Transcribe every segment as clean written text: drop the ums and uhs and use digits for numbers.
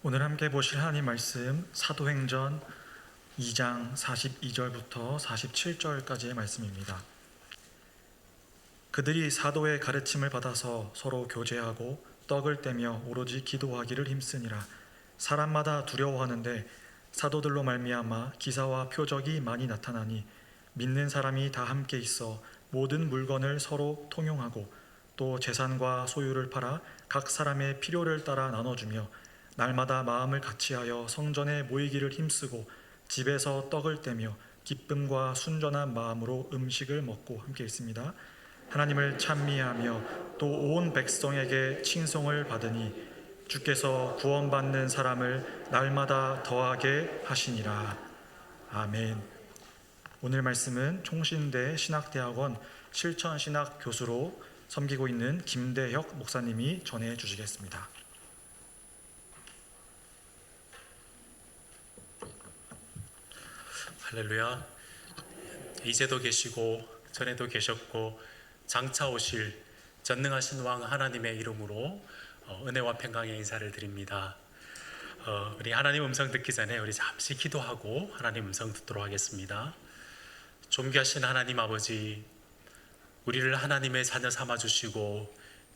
오늘 함께 보실 하나님 말씀 사도행전 2장 42절부터 47절까지의 말씀입니다. 그들이 사도의 가르침을 받아서 서로 교제하고 떡을 떼며 오로지 기도하기를 힘쓰니라. 사람마다 두려워하는데 사도들로 말미암아 기사와 표적이 많이 나타나니 믿는 사람이 다 함께 있어 모든 물건을 서로 통용하고 또 재산과 소유를 팔아 각 사람의 필요를 따라 나눠주며 날마다 마음을 같이하여 성전에 모이기를 힘쓰고 집에서 떡을 떼며 기쁨과 순전한 마음으로 음식을 먹고 함께 있습니다. 하나님을 찬미하며 또 온 백성에게 칭송을 받으니 주께서 구원받는 사람을 날마다 더하게 하시니라. 아멘. 오늘 말씀은 총신대 신학대학원 실천신학 교수로 섬기고 있는 김대혁 목사님이 전해 주시겠습니다. 할렐루야. 이제도 계시고 전에도 계셨고 장차 오실 전능하신 왕 하나님의 이름으로 은혜와 평강의 인사를 드립니다. 우리 하나님 음성 듣기 전에 우리 잠시 기도하고 하나님 음성 듣도록 하겠습니다. 존귀하신 하나님 아버지, 우리를 하나님의 자녀 삼아 주시고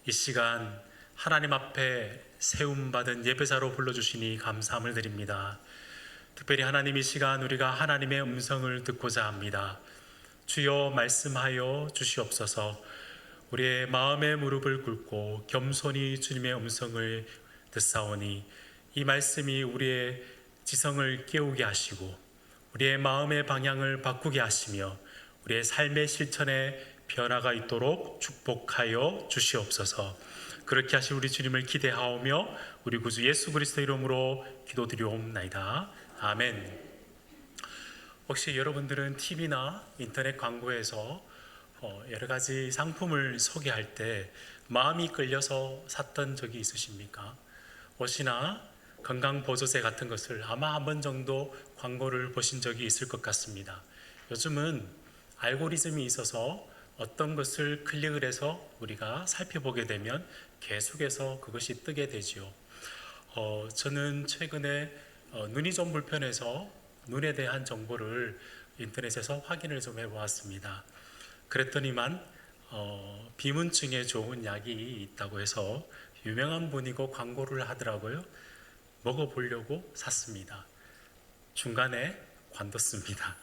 이 시간 하나님 앞에 세움받은 예배자로 불러주시니 감사함을 드립니다. 특별히 하나님 이 시간 우리가 하나님의 음성을 듣고자 합니다. 주여 말씀하여 주시옵소서. 우리의 마음의 무릎을 꿇고 겸손히 주님의 음성을 듣사오니 이 말씀이 우리의 지성을 깨우게 하시고 우리의 마음의 방향을 바꾸게 하시며 우리의 삶의 실천에 변화가 있도록 축복하여 주시옵소서. 그렇게 하실 우리 주님을 기대하오며 우리 구주 예수 그리스도 이름으로 기도드리옵나이다. 아멘. 혹시 여러분들은 TV나 인터넷 광고에서 여러 가지 상품을 소개할 때 마음이 끌려서 샀던 적이 있으십니까? 옷이나 건강보조제 같은 것을 아마 한 번 정도 광고를 보신 적이 있을 것 같습니다. 요즘은 알고리즘이 있어서 어떤 것을 클릭을 해서 우리가 살펴보게 되면 계속해서 그것이 뜨게 되지요. 저는 최근에 눈이 좀 불편해서 눈에 대한 정보를 인터넷에서 확인을 좀 해보았습니다. 그랬더니만 비문증에 좋은 약이 있다고 해서 유명한 분이고 광고를 하더라고요. 먹어보려고 샀습니다. 중간에 관뒀습니다.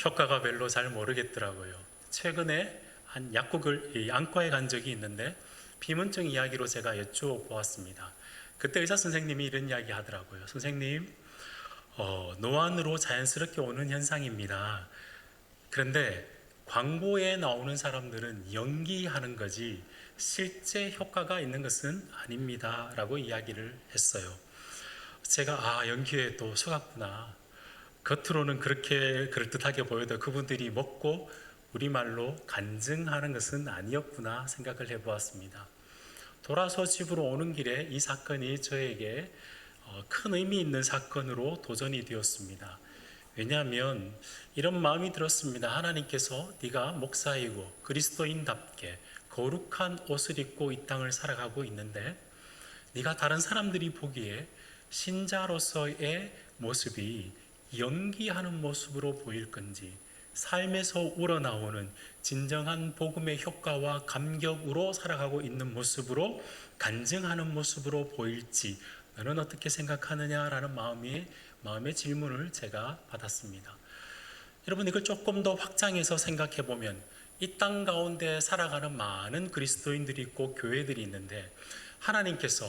효과가 별로 잘 모르겠더라고요. 최근에 한 약국을 안과에 간 적이 있는데 비문증 이야기로 제가 여쭈어보았습니다. 그때 의사 선생님이 이런 이야기 하더라고요. 선생님, 노안으로 자연스럽게 오는 현상입니다. 그런데 광고에 나오는 사람들은 연기하는 거지 실제 효과가 있는 것은 아닙니다 라고 이야기를 했어요. 제가 연기에 또 속았구나. 겉으로는 그렇게 그럴듯하게 보여도 그분들이 먹고 우리말로 간증하는 것은 아니었구나 생각을 해보았습니다. 돌아서 집으로 오는 길에 이 사건이 저에게 큰 의미 있는 사건으로 도전이 되었습니다. 왜냐하면 이런 마음이 들었습니다. 하나님께서 네가 목사이고 그리스도인답게 거룩한 옷을 입고 이 땅을 살아가고 있는데 네가 다른 사람들이 보기에 신자로서의 모습이 연기하는 모습으로 보일 건지 삶에서 우러나오는 진정한 복음의 효과와 감격으로 살아가고 있는 모습으로 간증하는 모습으로 보일지 너는 어떻게 생각하느냐라는 마음의 질문을 제가 받았습니다. 여러분, 이걸 조금 더 확장해서 생각해 보면 이 땅 가운데 살아가는 많은 그리스도인들이 있고 교회들이 있는데 하나님께서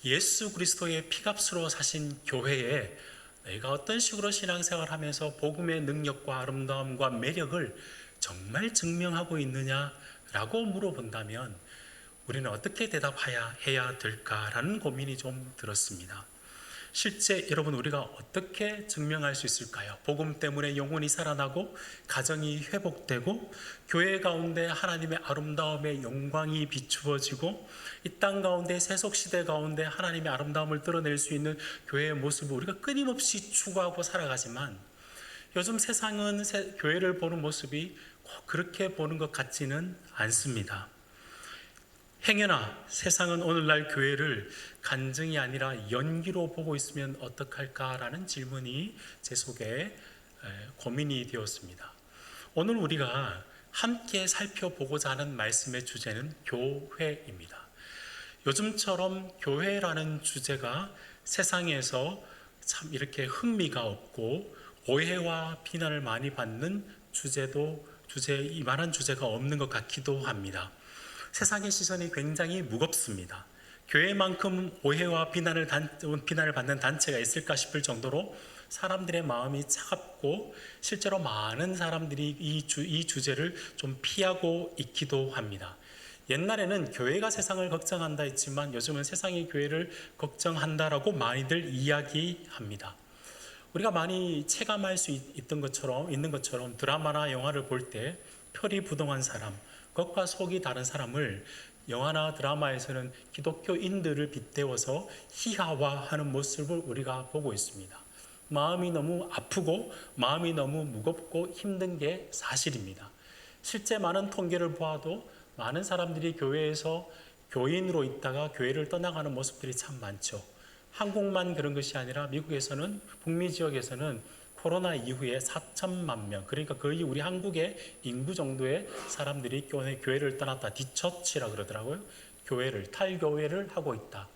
예수 그리스도의 피값으로 사신 교회에 내가 어떤 식으로 신앙생활을 하면서 복음의 능력과 아름다움과 매력을 정말 증명하고 있느냐라고 물어본다면 우리는 어떻게 대답해야 될까라는 고민이 좀 들었습니다. 실제 여러분, 우리가 어떻게 증명할 수 있을까요? 복음 때문에 영혼이 살아나고 가정이 회복되고 교회 가운데 하나님의 아름다움의 영광이 비추어지고 이 땅 가운데 세속시대 가운데 하나님의 아름다움을 드러낼 수 있는 교회의 모습을 우리가 끊임없이 추구하고 살아가지만 요즘 세상은 교회를 보는 모습이 꼭 그렇게 보는 것 같지는 않습니다. 행여나 세상은 오늘날 교회를 간증이 아니라 연기로 보고 있으면 어떡할까라는 질문이 제 속에 고민이 되었습니다. 오늘 우리가 함께 살펴보고자 하는 말씀의 주제는 교회입니다. 요즘처럼 교회라는 주제가 세상에서 참 이렇게 흥미가 없고 오해와 비난을 많이 받는 이만한 주제가 없는 것 같기도 합니다. 세상의 시선이 굉장히 무겁습니다. 교회만큼 오해와 비난을 받는 단체가 있을까 싶을 정도로 사람들의 마음이 차갑고 실제로 많은 사람들이 이 주제를 좀 피하고 있기도 합니다. 옛날에는 교회가 세상을 걱정한다 했지만 요즘은 세상이 교회를 걱정한다라고 많이들 이야기합니다. 우리가 많이 체감할 수 있는 것처럼 드라마나 영화를 볼 때 표리부동한 사람, 겉과 속이 다른 사람을 영화나 드라마에서는 기독교인들을 빗대어서 희화화하는 모습을 우리가 보고 있습니다. 마음이 너무 아프고 마음이 너무 무겁고 힘든 게 사실입니다. 실제 많은 통계를 보아도 많은 사람들이 교회에서 교인으로 있다가 교회를 떠나가는 모습들이 참 많죠. 한국만 그런 것이 아니라 미국에서는 북미 지역에서는 코로나 이후에 4천만 명, 그러니까 거의 우리 한국의 인구 정도의 사람들이 교회를 떠났다. 디처치라 그러더라고요. 탈교회를 하고 있다.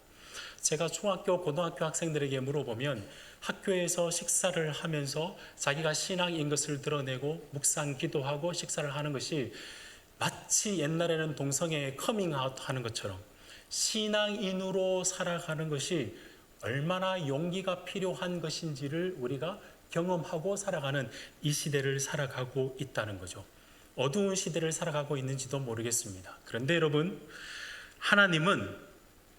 제가 중학교, 고등학교 학생들에게 물어보면 학교에서 식사를 하면서 자기가 신앙인 것을 드러내고 묵상 기도하고 식사를 하는 것이 마치 옛날에는 동성애의 커밍아웃 하는 것처럼 신앙인으로 살아가는 것이 얼마나 용기가 필요한 것인지를 우리가 경험하고 살아가는 이 시대를 살아가고 있다는 거죠. 어두운 시대를 살아가고 있는지도 모르겠습니다. 그런데 여러분, 하나님은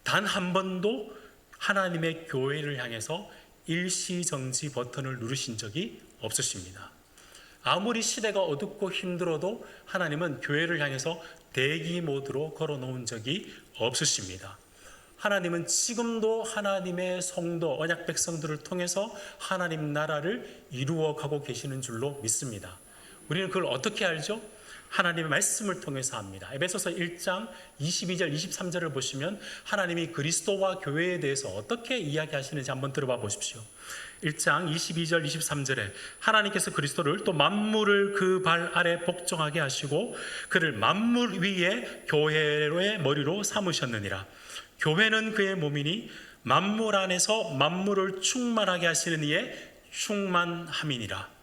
단 한 번도 하나님의 교회를 향해서 일시정지 버튼을 누르신 적이 없으십니다. 아무리 시대가 어둡고 힘들어도 하나님은 교회를 향해서 대기 모드로 걸어놓은 적이 없으십니다. 하나님은 지금도 하나님의 성도, 언약 백성들을 통해서 하나님 나라를 이루어가고 계시는 줄로 믿습니다. 우리는 그걸 어떻게 알죠? 하나님의 말씀을 통해서 합니다. 에베소서 1장 22절, 23절을 보시면 하나님이 그리스도와 교회에 대해서 어떻게 이야기하시는지 한번 들어봐 보십시오. 1장 22절, 23절에 하나님께서 그리스도를 또 만물을 그 발 아래 복종하게 하시고 그를 만물 위에 교회의 머리로 삼으셨느니라. 교회는 그의 몸이니 만물 안에서 만물을 충만하게 하시는 이의 충만함이니라.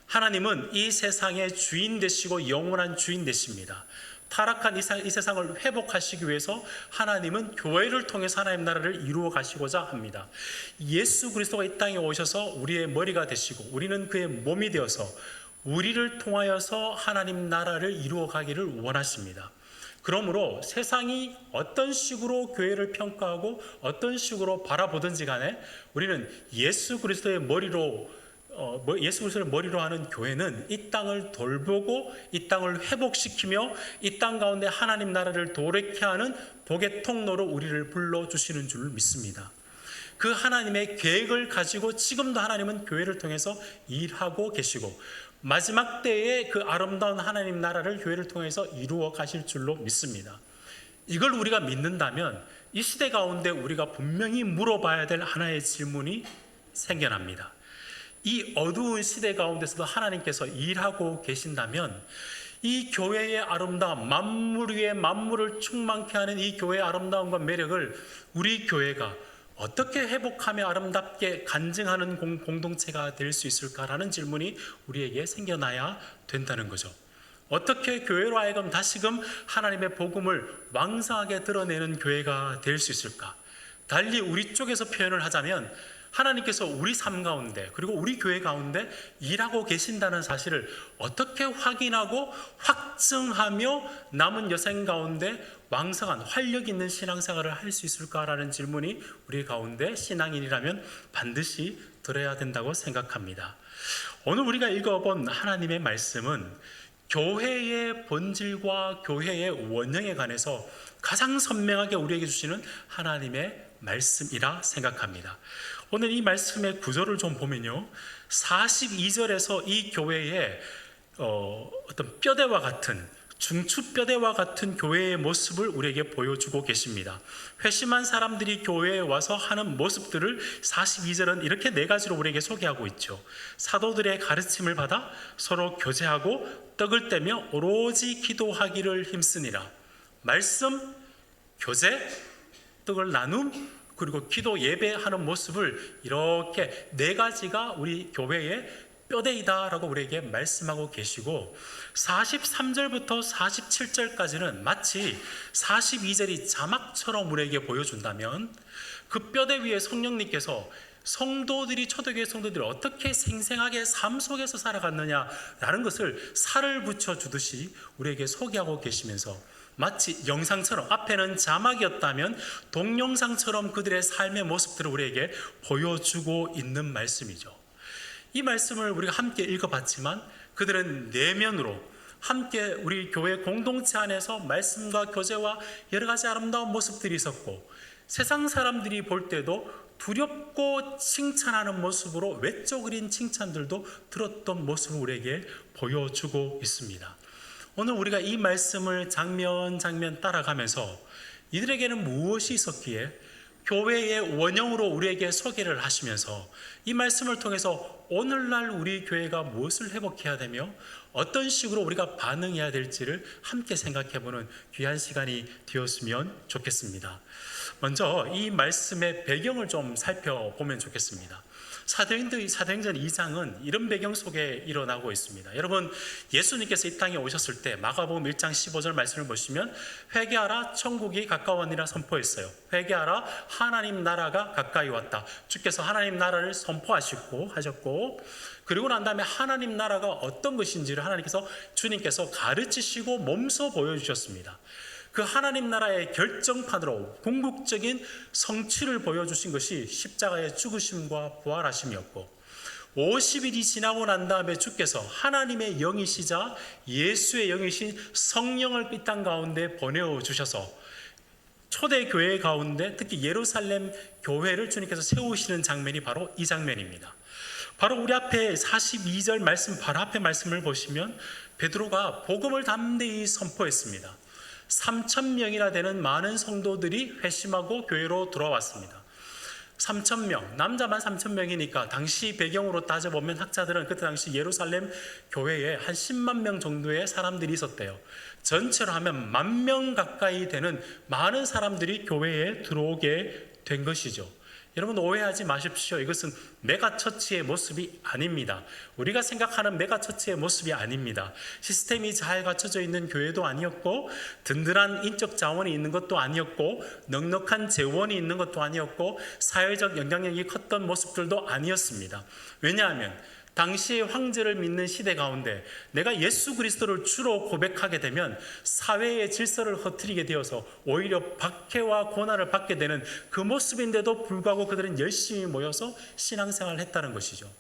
하나님은 이 세상의 주인 되시고 영원한 주인 되십니다. 타락한 이 세상을 회복하시기 위해서 하나님은 교회를 통해서 하나님 나라를 이루어 가시고자 합니다. 예수 그리스도가 이 땅에 오셔서 우리의 머리가 되시고 우리는 그의 몸이 되어서 우리를 통하여서 하나님 나라를 이루어 가기를 원하십니다. 그러므로 세상이 어떤 식으로 교회를 평가하고 어떤 식으로 바라보든지 간에 우리는 예수 그리스도를 머리로 하는 교회는 이 땅을 돌보고 이 땅을 회복시키며 이 땅 가운데 하나님 나라를 도래케 하는 복의 통로로 우리를 불러주시는 줄 믿습니다. 그 하나님의 계획을 가지고 지금도 하나님은 교회를 통해서 일하고 계시고 마지막 때에 그 아름다운 하나님 나라를 교회를 통해서 이루어 가실 줄로 믿습니다. 이걸 우리가 믿는다면 이 시대 가운데 우리가 분명히 물어봐야 될 하나의 질문이 생겨납니다. 이 어두운 시대 가운데서도 하나님께서 일하고 계신다면 이 교회의 아름다움, 만물 위에 만물을 충만케 하는 이 교회의 아름다움과 매력을 우리 교회가 어떻게 회복하며 아름답게 간증하는 공동체가 될 수 있을까라는 질문이 우리에게 생겨나야 된다는 거죠. 어떻게 교회로 하여금 다시금 하나님의 복음을 왕성하게 드러내는 교회가 될 수 있을까? 달리 우리 쪽에서 표현을 하자면 하나님께서 우리 삶 가운데 그리고 우리 교회 가운데 일하고 계신다는 사실을 어떻게 확인하고 확증하며 남은 여생 가운데 왕성한 활력 있는 신앙생활을 할 수 있을까라는 질문이 우리 가운데 신앙인이라면 반드시 들어야 된다고 생각합니다. 오늘 우리가 읽어본 하나님의 말씀은 교회의 본질과 교회의 원형에 관해서 가장 선명하게 우리에게 주시는 하나님의 말씀이라 생각합니다. 오늘 이 말씀의 구조를 좀 보면요, 42절에서 이 교회의 어떤 뼈대와 같은 중추뼈대와 같은 교회의 모습을 우리에게 보여주고 계십니다. 회심한 사람들이 교회에 와서 하는 모습들을 42절은 이렇게 네 가지로 우리에게 소개하고 있죠. 사도들의 가르침을 받아 서로 교제하고 떡을 떼며 오로지 기도하기를 힘쓰니라. 말씀, 교제, 떡을 나눔, 그리고 기도 예배하는 모습을 이렇게 네 가지가 우리 교회의 뼈대이다라고 우리에게 말씀하고 계시고, 43절부터 47절까지는 마치 42절이 자막처럼 우리에게 보여준다면, 그 뼈대 위에 성령님께서 성도들이, 초대교회 성도들이 어떻게 생생하게 삶 속에서 살아갔느냐라는 것을 살을 붙여주듯이 우리에게 소개하고 계시면서, 마치 영상처럼, 앞에는 자막이었다면 동영상처럼 그들의 삶의 모습들을 우리에게 보여주고 있는 말씀이죠. 이 말씀을 우리가 함께 읽어봤지만 그들은 내면으로 함께 우리 교회 공동체 안에서 말씀과 교제와 여러 가지 아름다운 모습들이 있었고, 세상 사람들이 볼 때도 두렵고 칭찬하는 모습으로 외적인 칭찬들도 들었던 모습을 우리에게 보여주고 있습니다. 오늘 우리가 이 말씀을 장면 장면 따라가면서 이들에게는 무엇이 있었기에 교회의 원형으로 우리에게 소개를 하시면서 이 말씀을 통해서 오늘날 우리 교회가 무엇을 회복해야 되며 어떤 식으로 우리가 반응해야 될지를 함께 생각해보는 귀한 시간이 되었으면 좋겠습니다. 먼저 이 말씀의 배경을 좀 살펴보면 좋겠습니다. 사도행전 2장은 이런 배경 속에 일어나고 있습니다. 여러분, 예수님께서 이 땅에 오셨을 때 마가복음 1장 15절 말씀을 보시면 회개하라, 천국이 가까웠니라 선포했어요. 회개하라, 하나님 나라가 가까이 왔다. 주께서 하나님 나라를 선포하셨고, 그리고 난 다음에 하나님 나라가 어떤 것인지를 주님께서 가르치시고 몸소 보여주셨습니다. 그 하나님 나라의 결정판으로 궁극적인 성취를 보여주신 것이 십자가의 죽으심과 부활하심이었고, 50일이 지나고 난 다음에 주께서 하나님의 영이시자 예수의 영이신 성령을 이 땅 가운데 보내주셔서 초대교회 가운데 특히 예루살렘 교회를 주님께서 세우시는 장면이 바로 이 장면입니다. 바로 우리 앞에 42절 말씀, 바로 앞에 말씀을 보시면 베드로가 복음을 담대히 선포했습니다. 3,000명이나 되는 많은 성도들이 회심하고 교회로 돌아왔습니다. 3,000명, 남자만 3,000명이니까 당시 배경으로 따져보면 학자들은 그때 당시 예루살렘 교회에 한 10만 명 정도의 사람들이 있었대요. 전체로 하면 10,000명 가까이 되는 많은 사람들이 교회에 들어오게 된 것이죠. 여러분, 오해하지 마십시오. 이것은 메가처치의 모습이 아닙니다. 우리가 생각하는 메가처치의 모습이 아닙니다. 시스템이 잘 갖춰져 있는 교회도 아니었고, 든든한 인적 자원이 있는 것도 아니었고, 넉넉한 재원이 있는 것도 아니었고, 사회적 영향력이 컸던 모습들도 아니었습니다. 왜냐하면 당시의 황제를 믿는 시대 가운데 내가 예수 그리스도를 주로 고백하게 되면 사회의 질서를 흐트리게 되어서 오히려 박해와 고난을 받게 되는 그 모습인데도 불구하고 그들은 열심히 모여서 신앙생활을 했다는 것이죠.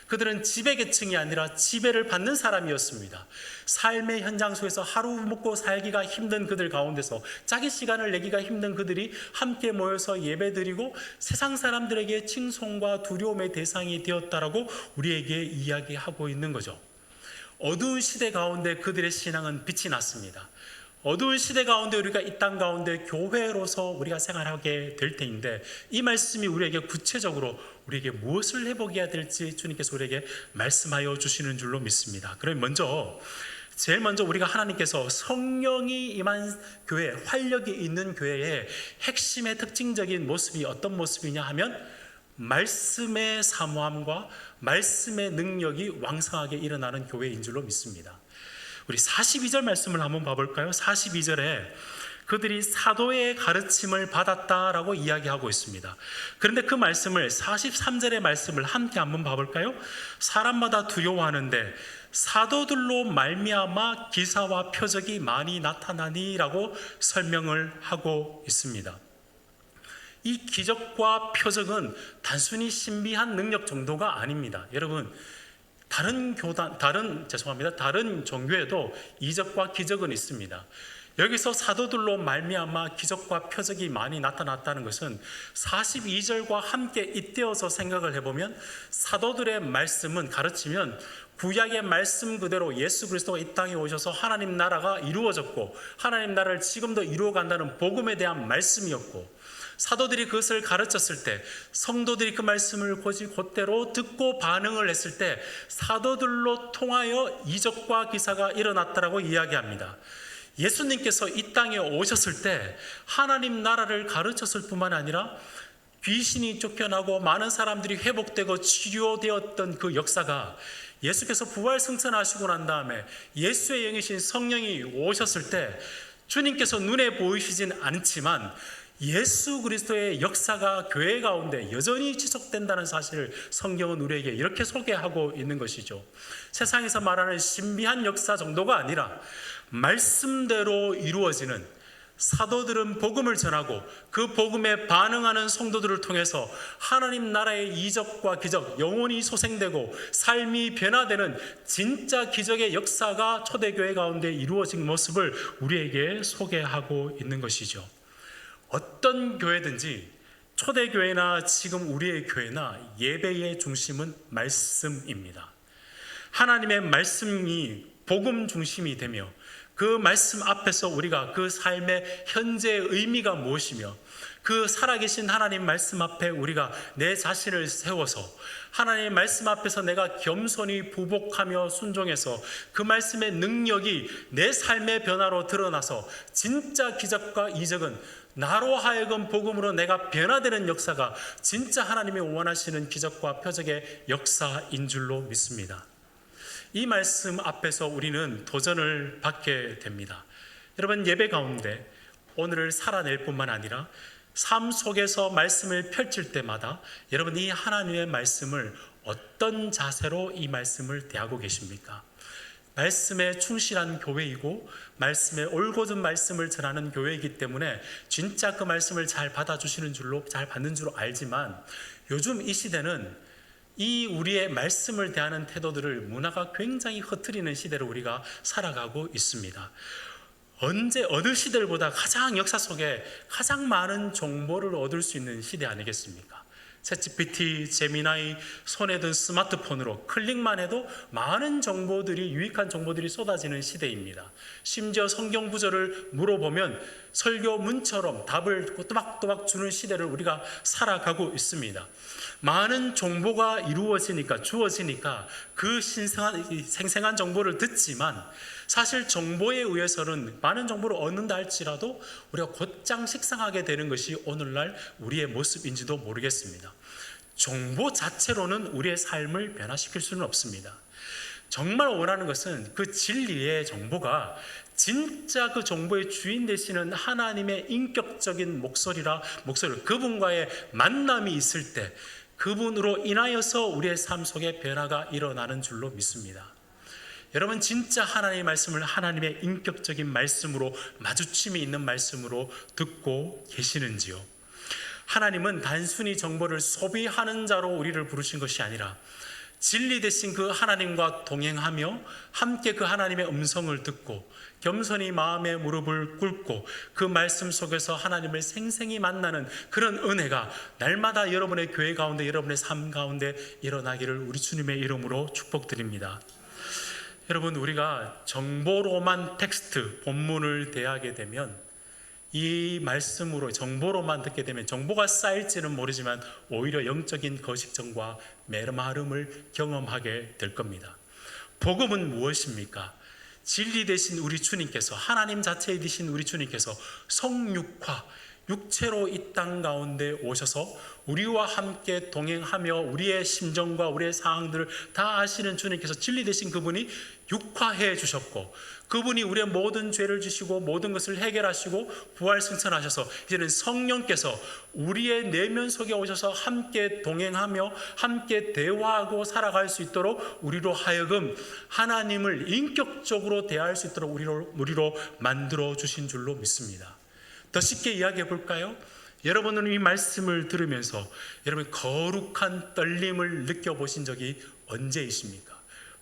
그들은 지배계층이 아니라 지배를 받는 사람이었습니다. 삶의 현장 속에서 하루 먹고 살기가 힘든 그들 가운데서 자기 시간을 내기가 힘든 그들이 함께 모여서 예배드리고 세상 사람들에게 칭송과 두려움의 대상이 되었다라고 우리에게 이야기하고 있는 거죠. 어두운 시대 가운데 그들의 신앙은 빛이 났습니다. 어두운 시대 가운데 우리가 이 땅 가운데 교회로서 우리가 생활하게 될 때인데, 이 말씀이 우리에게 구체적으로 우리에게 무엇을 회복해야 될지 주님께서 우리에게 말씀하여 주시는 줄로 믿습니다. 그럼 제일 먼저 우리가 하나님께서 성령이 임한 교회, 활력이 있는 교회의 핵심의 특징적인 모습이 어떤 모습이냐 하면 말씀의 사모함과 말씀의 능력이 왕성하게 일어나는 교회인 줄로 믿습니다. 우리 42절 말씀을 한번 봐볼까요? 42절에 그들이 사도의 가르침을 받았다라고 이야기하고 있습니다. 그런데 그 말씀을 43절의 말씀을 함께 한번 봐볼까요? 사람마다 두려워하는데 사도들로 말미암아 기사와 표적이 많이 나타나니라고 설명을 하고 있습니다. 이 기적과 표적은 단순히 신비한 능력 정도가 아닙니다. 여러분, 다른 종교에도 이적과 기적은 있습니다. 여기서 사도들로 말미암아 기적과 표적이 많이 나타났다는 것은 42절과 함께 잇대어서 생각을 해보면 사도들의 말씀은 가르치면 구약의 말씀 그대로 예수 그리스도가 이 땅에 오셔서 하나님 나라가 이루어졌고 하나님 나라를 지금도 이루어간다는 복음에 대한 말씀이었고, 사도들이 그것을 가르쳤을 때 성도들이 그 말씀을 곧대로 듣고 반응을 했을 때 사도들로 통하여 이적과 기사가 일어났다라고 이야기합니다. 예수님께서 이 땅에 오셨을 때 하나님 나라를 가르쳤을 뿐만 아니라 귀신이 쫓겨나고 많은 사람들이 회복되고 치료되었던 그 역사가 예수께서 부활 승천하시고 난 다음에 예수의 영이신 성령이 오셨을 때 주님께서 눈에 보이시진 않지만 예수 그리스도의 역사가 교회 가운데 여전히 지속된다는 사실을 성경은 우리에게 이렇게 소개하고 있는 것이죠. 세상에서 말하는 신비한 역사 정도가 아니라 말씀대로 이루어지는, 사도들은 복음을 전하고 그 복음에 반응하는 성도들을 통해서 하나님 나라의 이적과 기적, 영혼이 소생되고 삶이 변화되는 진짜 기적의 역사가 초대교회 가운데 이루어진 모습을 우리에게 소개하고 있는 것이죠. 어떤 교회든지 초대교회나 지금 우리의 교회나 예배의 중심은 말씀입니다. 하나님의 말씀이 복음 중심이 되며 그 말씀 앞에서 우리가 그 삶의 현재의 의미가 무엇이며 그 살아계신 하나님 말씀 앞에 우리가 내 자신을 세워서 하나님의 말씀 앞에서 내가 겸손히 부복하며 순종해서 그 말씀의 능력이 내 삶의 변화로 드러나서 진짜 기적과 이적은 나로 하여금 복음으로 내가 변화되는 역사가 진짜 하나님이 원하시는 기적과 표적의 역사인 줄로 믿습니다. 이 말씀 앞에서 우리는 도전을 받게 됩니다. 여러분, 예배 가운데 오늘을 살아낼 뿐만 아니라 삶 속에서 말씀을 펼칠 때마다 여러분 이 하나님의 말씀을 어떤 자세로 이 말씀을 대하고 계십니까? 말씀에 충실한 교회이고 말씀에 올곧은 말씀을 전하는 교회이기 때문에 진짜 그 말씀을 잘 받아주시는 줄로, 잘 받는 줄로 알지만 요즘 이 시대는 이 우리의 말씀을 대하는 태도들을 문화가 굉장히 흐트리는 시대로 우리가 살아가고 있습니다. 언제 어느 시대보다 가장 역사 속에 가장 많은 정보를 얻을 수 있는 시대 아니겠습니까? 챗GPT, 제미나이, 손에 든 스마트폰으로 클릭만 해도 많은 정보들이, 유익한 정보들이 쏟아지는 시대입니다. 심지어 성경 구절을 물어보면 설교문처럼 답을 또박또박 주는 시대를 우리가 살아가고 있습니다. 많은 정보가 주어지니까 그 생생한 정보를 듣지만 사실 정보에 의해서는 많은 정보를 얻는다 할지라도 우리가 곧장 식상하게 되는 것이 오늘날 우리의 모습인지도 모르겠습니다. 정보 자체로는 우리의 삶을 변화시킬 수는 없습니다. 정말 원하는 것은 그 진리의 정보가 진짜 그 정보의 주인 되시는 하나님의 인격적인 목소리를 그분과의 만남이 있을 때 그분으로 인하여서 우리의 삶 속에 변화가 일어나는 줄로 믿습니다. 여러분, 진짜 하나님의 말씀을 하나님의 인격적인 말씀으로, 마주침이 있는 말씀으로 듣고 계시는지요? 하나님은 단순히 정보를 소비하는 자로 우리를 부르신 것이 아니라 진리 되신 그 하나님과 동행하며 함께 그 하나님의 음성을 듣고 겸손히 마음의 무릎을 꿇고 그 말씀 속에서 하나님을 생생히 만나는 그런 은혜가 날마다 여러분의 교회 가운데, 여러분의 삶 가운데 일어나기를 우리 주님의 이름으로 축복드립니다. 여러분, 우리가 정보로만 텍스트, 본문을 대하게 되면, 이 말씀으로 정보로만 듣게 되면 정보가 쌓일지는 모르지만 오히려 영적인 거식증과 메마름을 경험하게 될 겁니다. 복음은 무엇입니까? 진리 되신 우리 주님께서, 하나님 자체이신 우리 주님께서 성육화, 육체로 이 땅 가운데 오셔서 우리와 함께 동행하며 우리의 심정과 우리의 상황들을 다 아시는 주님께서, 진리 되신 그분이 육화해 주셨고 그분이 우리의 모든 죄를 지시고 모든 것을 해결하시고 부활 승천하셔서 이제는 성령께서 우리의 내면 속에 오셔서 함께 동행하며 함께 대화하고 살아갈 수 있도록 우리로 하여금 하나님을 인격적으로 대할 수 있도록 우리로 만들어 주신 줄로 믿습니다. 더 쉽게 이야기해 볼까요? 여러분은 이 말씀을 들으면서 여러분 거룩한 떨림을 느껴보신 적이 언제이십니까?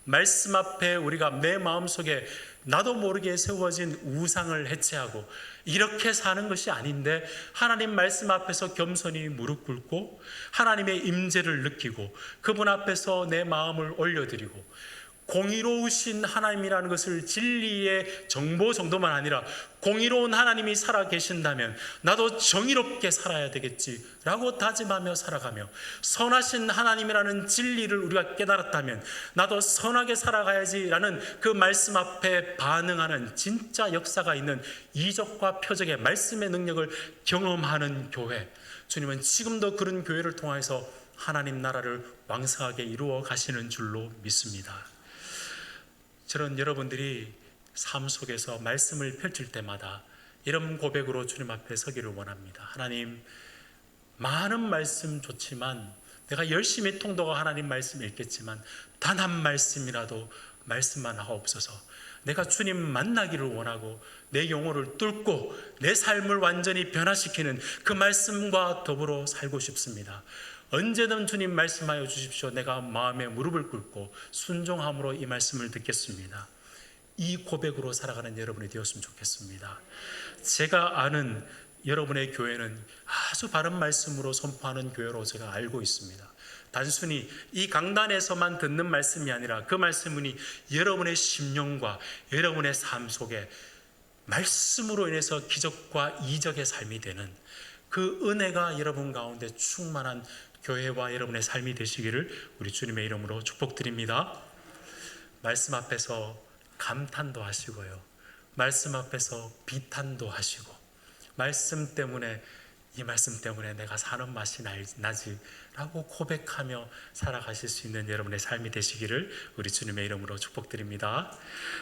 말씀 앞에 우리가 내 마음속에 나도 모르게 세워진 우상을 해체하고 이렇게 사는 것이 아닌데, 하나님 말씀 앞에서 겸손히 무릎 꿇고 하나님의 임재를 느끼고 그분 앞에서 내 마음을 올려드리고, 공의로우신 하나님이라는 것을 진리의 정보 정도만 아니라 공의로운 하나님이 살아 계신다면 나도 정의롭게 살아야 되겠지라고 다짐하며 살아가며, 선하신 하나님이라는 진리를 우리가 깨달았다면 나도 선하게 살아가야지라는 그 말씀 앞에 반응하는 진짜 역사가 있는 이적과 표적의 말씀의 능력을 경험하는 교회, 주님은 지금도 그런 교회를 통해서 하나님 나라를 왕성하게 이루어 가시는 줄로 믿습니다. 저는 여러분들이 삶 속에서 말씀을 펼칠 때마다 이런 고백으로 주님 앞에 서기를 원합니다. 하나님, 많은 말씀 좋지만 내가 열심히 통독하 하나님 말씀 읽겠지만 단 한 말씀이라도 말씀만 하옵소서. 내가 주님 만나기를 원하고 내 영혼을 뚫고 내 삶을 완전히 변화시키는 그 말씀과 더불어 살고 싶습니다. 언제든 주님 말씀하여 주십시오. 내가 마음에 무릎을 꿇고 순종함으로 이 말씀을 듣겠습니다. 이 고백으로 살아가는 여러분이 되었으면 좋겠습니다. 제가 아는 여러분의 교회는 아주 바른 말씀으로 선포하는 교회로 제가 알고 있습니다. 단순히 이 강단에서만 듣는 말씀이 아니라 그 말씀이 여러분의 심령과 여러분의 삶 속에 말씀으로 인해서 기적과 이적의 삶이 되는 그 은혜가 여러분 가운데 충만한 교회와 여러분의 삶이 되시기를 우리 주님의 이름으로 축복드립니다. 말씀 앞에서 감탄도 하시고요, 말씀 앞에서 비탄도 하시고, 말씀 때문에, 이 말씀 때문에 내가 사는 맛이 나지 라고 고백하며 살아가실 수 있는 여러분의 삶이 되시기를 우리 주님의 이름으로 축복드립니다.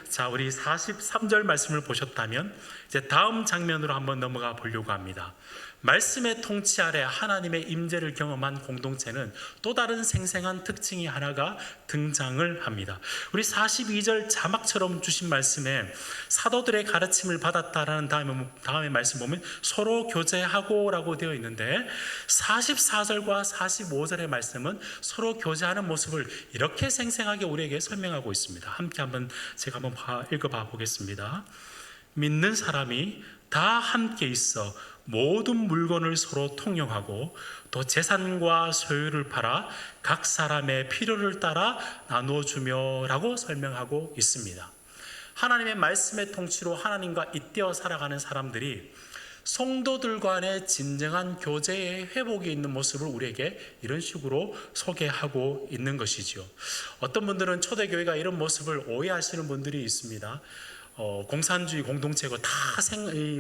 자, 우리 43절 말씀을 보셨다면 이제 다음 장면으로 한번 넘어가 보려고 합니다. 말씀의 통치 아래 하나님의 임재를 경험한 공동체는 또 다른 생생한 특징이 하나가 등장을 합니다. 우리 42절 자막처럼 주신 말씀에 사도들의 가르침을 받았다라는 다음에 말씀 보면 서로 교제하고 라고 되어 있는데, 44절과 45절의 말씀은 서로 교제하는 모습을 이렇게 생생하게 우리에게 설명하고 있습니다. 함께 제가 한번 읽어봐 보겠습니다. 믿는 사람이 다 함께 있어 모든 물건을 서로 통용하고 또 재산과 소유를 팔아 각 사람의 필요를 따라 나누어주며 라고 설명하고 있습니다. 하나님의 말씀의 통치로 하나님과 잇대어 살아가는 사람들이 성도들 간의 진정한 교제의 회복이 있는 모습을 우리에게 이런 식으로 소개하고 있는 것이지요. 어떤 분들은 초대교회가 이런 모습을 오해하시는 분들이 있습니다. 공산주의 공동체고 다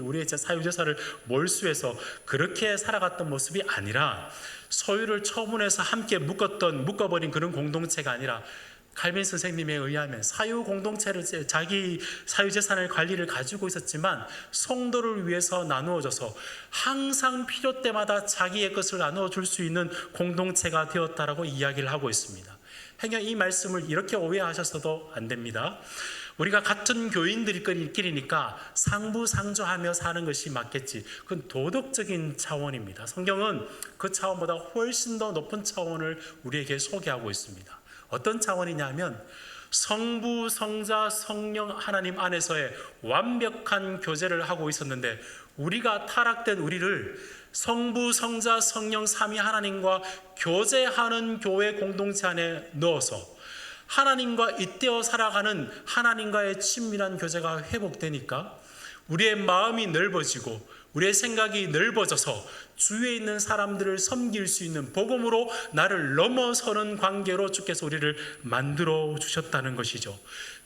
우리의 사유재산을 몰수해서 그렇게 살아갔던 모습이 아니라, 소유를 처분해서 함께 묶어버린 그런 공동체가 아니라, 칼빈 선생님에 의하면 사유 공동체를, 자기 사유재산을 관리를 가지고 있었지만 성도를 위해서 나누어져서 항상 필요 때마다 자기의 것을 나누어 줄 수 있는 공동체가 되었다라고 이야기를 하고 있습니다. 행여 이 말씀을 이렇게 오해하셔서도 안 됩니다. 우리가 같은 교인들끼리니까 상부상조하며 사는 것이 맞겠지, 그건 도덕적인 차원입니다. 성경은 그 차원보다 훨씬 더 높은 차원을 우리에게 소개하고 있습니다. 어떤 차원이냐면 성부, 성자, 성령 하나님 안에서의 완벽한 교제를 하고 있었는데, 우리가 타락된 우리를 성부, 성자, 성령 삼위 하나님과 교제하는 교회 공동체 안에 넣어서 하나님과 잇대어 살아가는 하나님과의 친밀한 교제가 회복되니까 우리의 마음이 넓어지고 우리의 생각이 넓어져서 주위에 있는 사람들을 섬길 수 있는 복음으로 나를 넘어서는 관계로 주께서 우리를 만들어 주셨다는 것이죠.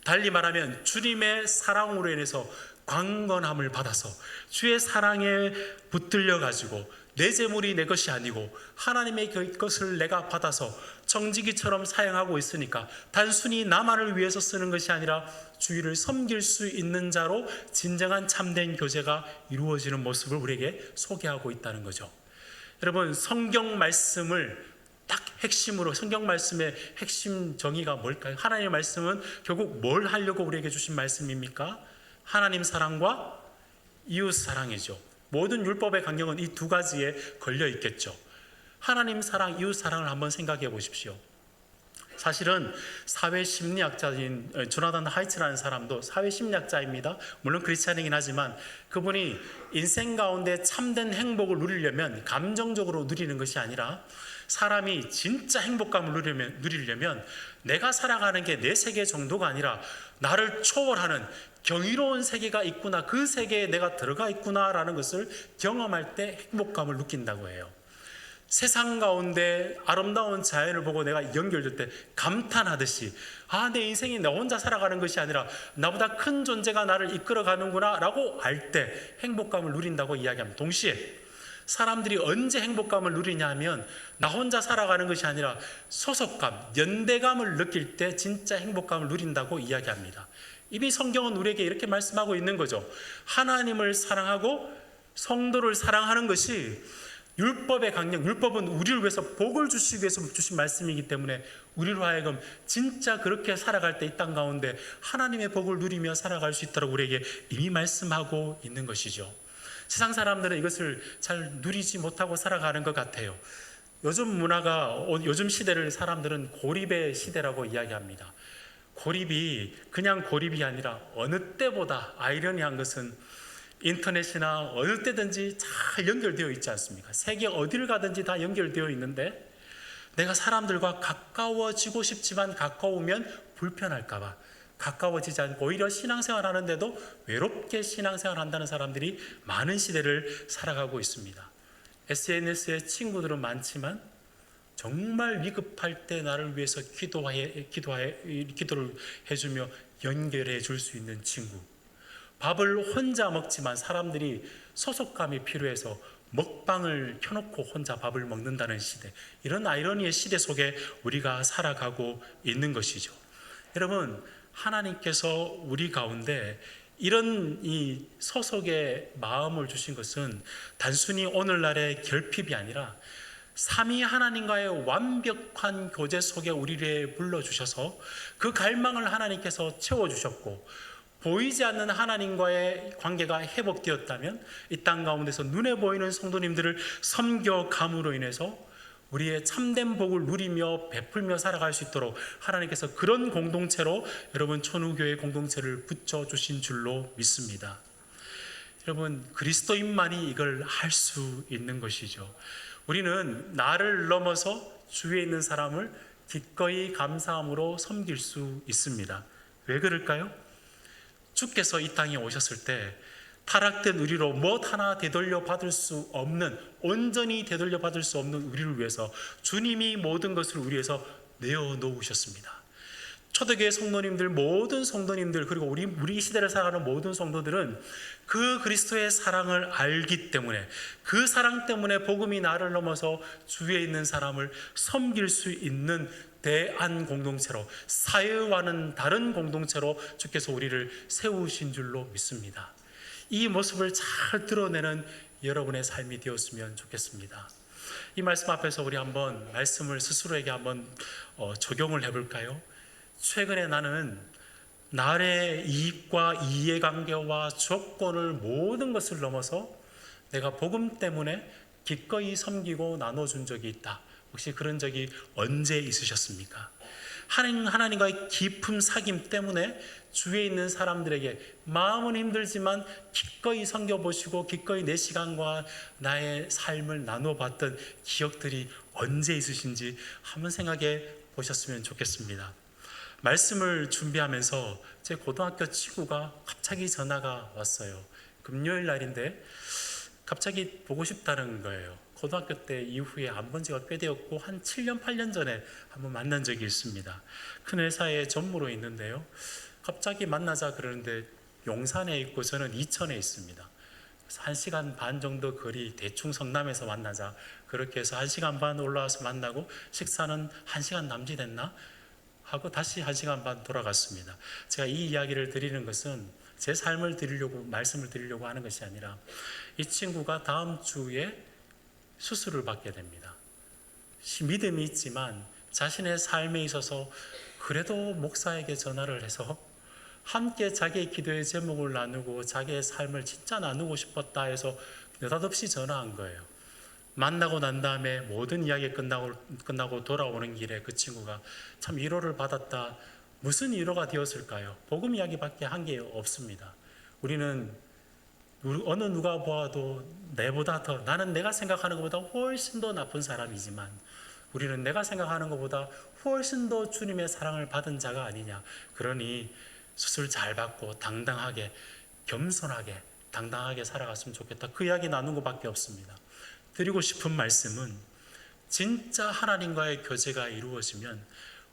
달리 말하면 주님의 사랑으로 인해서 강건함을 받아서 주의 사랑에 붙들려 가지고 내 재물이 내 것이 아니고 하나님의 것을 내가 받아서 정직이처럼 사용하고 있으니까 단순히 나만을 위해서 쓰는 것이 아니라 주위를 섬길 수 있는 자로 진정한 참된 교제가 이루어지는 모습을 우리에게 소개하고 있다는 거죠. 여러분, 성경 말씀을 딱 핵심으로, 성경 말씀의 핵심 정의가 뭘까요? 하나님의 말씀은 결국 뭘 하려고 우리에게 주신 말씀입니까? 하나님 사랑과 이웃 사랑이죠. 모든 율법의 강령은 이 두 가지에 걸려 있겠죠. 하나님 사랑, 이웃 사랑을 한번 생각해 보십시오. 사실은 사회심리학자인 조나단 하이츠라는 사람도 사회심리학자입니다. 물론 크리스찬이긴 하지만 그분이 인생 가운데 참된 행복을 누리려면 감정적으로 누리는 것이 아니라 사람이 진짜 행복감을 누리려면 내가 살아가는 게 내 세계 정도가 아니라 나를 초월하는 경이로운 세계가 있구나, 그 세계에 내가 들어가 있구나라는 것을 경험할 때 행복감을 느낀다고 해요. 세상 가운데 아름다운 자연을 보고 내가 연결될 때 감탄하듯이 내 인생이 나 혼자 살아가는 것이 아니라 나보다 큰 존재가 나를 이끌어가는구나 라고 알 때 행복감을 누린다고 이야기합니다. 동시에 사람들이 언제 행복감을 누리냐 하면 나 혼자 살아가는 것이 아니라 소속감, 연대감을 느낄 때 진짜 행복감을 누린다고 이야기합니다. 이미 성경은 우리에게 이렇게 말씀하고 있는 거죠. 하나님을 사랑하고 성도를 사랑하는 것이 율법의 강령, 율법은 우리를 위해서 복을 주시기 위해서 주신 말씀이기 때문에 우리로 하여금 진짜 그렇게 살아갈 때 이 땅 가운데 하나님의 복을 누리며 살아갈 수 있도록 우리에게 이미 말씀하고 있는 것이죠. 세상 사람들은 이것을 잘 누리지 못하고 살아가는 것 같아요. 요즘 시대를 사람들은 고립의 시대라고 이야기합니다. 고립이 그냥 고립이 아니라 어느 때보다 아이러니한 것은 인터넷이나 어느 때든지 잘 연결되어 있지 않습니까? 세계 어디를 가든지 다 연결되어 있는데 내가 사람들과 가까워지고 싶지만 가까우면 불편할까 봐 가까워지지 않고 오히려 신앙생활 하는데도 외롭게 신앙생활 한다는 사람들이 많은 시대를 살아가고 있습니다. SNS에 친구들은 많지만 정말 위급할 때 나를 위해서 기도를 해주며 연결해 줄 수 있는 친구, 밥을 혼자 먹지만 사람들이 소속감이 필요해서 먹방을 켜놓고 혼자 밥을 먹는다는 시대, 이런 아이러니의 시대 속에 우리가 살아가고 있는 것이죠. 여러분, 하나님께서 우리 가운데 이런 이 소속의 마음을 주신 것은 단순히 오늘날의 결핍이 아니라 삼위 하나님과의 완벽한 교제 속에 우리를 불러주셔서 그 갈망을 하나님께서 채워주셨고, 보이지 않는 하나님과의 관계가 회복되었다면 이 땅 가운데서 눈에 보이는 성도님들을 섬겨감으로 인해서 우리의 참된 복을 누리며 베풀며 살아갈 수 있도록 하나님께서 그런 공동체로 여러분 천우교회 공동체를 붙여주신 줄로 믿습니다. 여러분, 그리스도인만이 이걸 할 수 있는 것이죠. 우리는 나를 넘어서 주위에 있는 사람을 기꺼이 감사함으로 섬길 수 있습니다. 왜 그럴까요? 주께서 이 땅에 오셨을 때 타락된 우리로 무엇 하나 되돌려 받을 수 없는, 온전히 되돌려 받을 수 없는 우리를 위해서 주님이 모든 것을 우리 위해서 내어놓으셨습니다. 초대교회 성도님들, 모든 성도님들, 그리고 우리 시대를 살아가는 모든 성도들은 그 그리스도의 사랑을 알기 때문에, 그 사랑 때문에 복음이 나를 넘어서 주위에 있는 사람을 섬길 수 있는 대안 공동체로, 사회와는 다른 공동체로 주께서 우리를 세우신 줄로 믿습니다. 이 모습을 잘 드러내는 여러분의 삶이 되었으면 좋겠습니다. 이 말씀 앞에서 우리 한번 말씀을 스스로에게 한번 적용을 해볼까요? 최근에 나는 나의 이익과 이해관계와 조건을 모든 것을 넘어서 내가 복음 때문에 기꺼이 섬기고 나눠준 적이 있다. 혹시 그런 적이 언제 있으셨습니까? 하나님과의 깊은 사귐 때문에 주위에 있는 사람들에게 마음은 힘들지만 기꺼이 섬겨보시고 기꺼이 내 시간과 나의 삶을 나눠봤던 기억들이 언제 있으신지 한번 생각해 보셨으면 좋겠습니다. 말씀을 준비하면서 제 고등학교 친구가 갑자기 전화가 왔어요. 금요일 날인데 갑자기 보고 싶다는 거예요. 고등학교 때 이후에 안 본 지가 꽤 되었고 한 7년, 8년 전에 한번 만난 적이 있습니다. 큰 회사에 전무로 있는데요. 갑자기 만나자 그러는데 용산에 있고 저는 이천에 있습니다. 그래서 1시간 반 정도 거리, 대충 성남에서 만나자 그렇게 해서 1시간 반 올라와서 만나고 식사는 1시간 남짓했나? 하고 다시 1시간 반 돌아갔습니다. 제가 이 이야기를 드리는 것은 제 삶을 드리려고, 말씀을 드리려고 하는 것이 아니라 이 친구가 다음 주에 수술을 받게 됩니다. 믿음이 있지만 자신의 삶에 있어서 그래도 목사에게 전화를 해서 함께 자기의 기도의 제목을 나누고 자기의 삶을 진짜 나누고 싶었다 해서 느닷없이 전화한 거예요. 만나고 난 다음에 모든 이야기 끝나고 돌아오는 길에 그 친구가 참 위로를 받았다. 무슨 위로가 되었을까요? 복음 이야기밖에 한 게 없습니다. 우리는 어느 누가 보아도 내보다 더, 나는 내가 생각하는 것보다 훨씬 더 나쁜 사람이지만 우리는 내가 생각하는 것보다 훨씬 더 주님의 사랑을 받은 자가 아니냐. 그러니 수술 잘 받고 당당하게, 겸손하게, 당당하게 살아갔으면 좋겠다. 그 이야기 나눈 것밖에 없습니다. 드리고 싶은 말씀은 진짜 하나님과의 교제가 이루어지면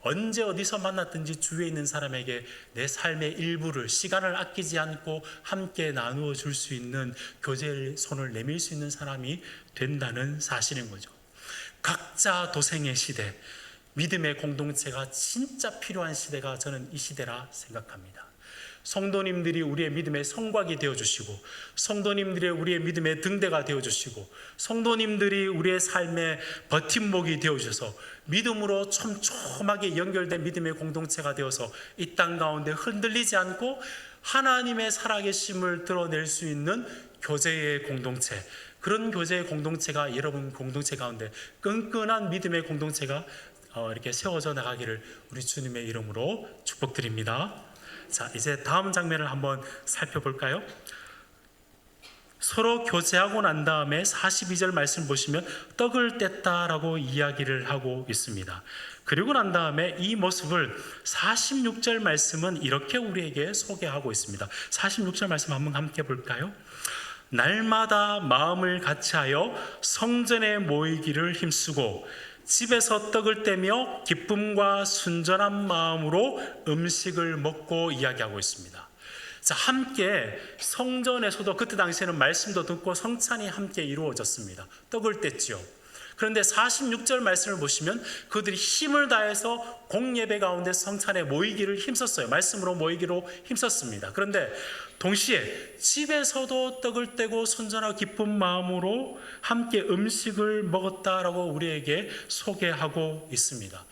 언제 어디서 만났든지 주위에 있는 사람에게 내 삶의 일부를, 시간을 아끼지 않고 함께 나누어 줄 수 있는, 교제의 손을 내밀 수 있는 사람이 된다는 사실인 거죠. 각자 도생의 시대, 믿음의 공동체가 진짜 필요한 시대가 저는 이 시대라 생각합니다. 성도님들이 우리의 믿음의 성곽이 되어주시고, 성도님들이 우리의 믿음의 등대가 되어주시고, 성도님들이 우리의 삶의 버팀목이 되어주셔서 믿음으로 촘촘하게 연결된 믿음의 공동체가 되어서 이 땅 가운데 흔들리지 않고 하나님의 살아계심을 드러낼 수 있는 교제의 공동체, 그런 교제의 공동체가 여러분 공동체 가운데 끈끈한 믿음의 공동체가 이렇게 세워져 나가기를 우리 주님의 이름으로 축복드립니다. 자, 이제 다음 장면을 한번 살펴볼까요? 서로 교제하고 난 다음에 42절 말씀 보시면 떡을 뗐다라고 이야기를 하고 있습니다. 그리고 난 다음에 이 모습을 46절 말씀은 이렇게 우리에게 소개하고 있습니다. 46절 말씀 한번 함께 볼까요? 날마다 마음을 같이하여 성전에 모이기를 힘쓰고 집에서 떡을 떼며 기쁨과 순전한 마음으로 음식을 먹고 이야기하고 있습니다. 자, 함께 성전에서도 그때 당시에는 말씀도 듣고 성찬이 함께 이루어졌습니다. 떡을 뗐죠. 그런데 46절 말씀을 보시면 그들이 힘을 다해서 공예배 가운데 성찬에 모이기를 힘썼어요. 말씀으로 모이기로 힘썼습니다. 그런데 동시에 집에서도 떡을 떼고 순전하고 기쁜 마음으로 함께 음식을 먹었다라고 우리에게 소개하고 있습니다.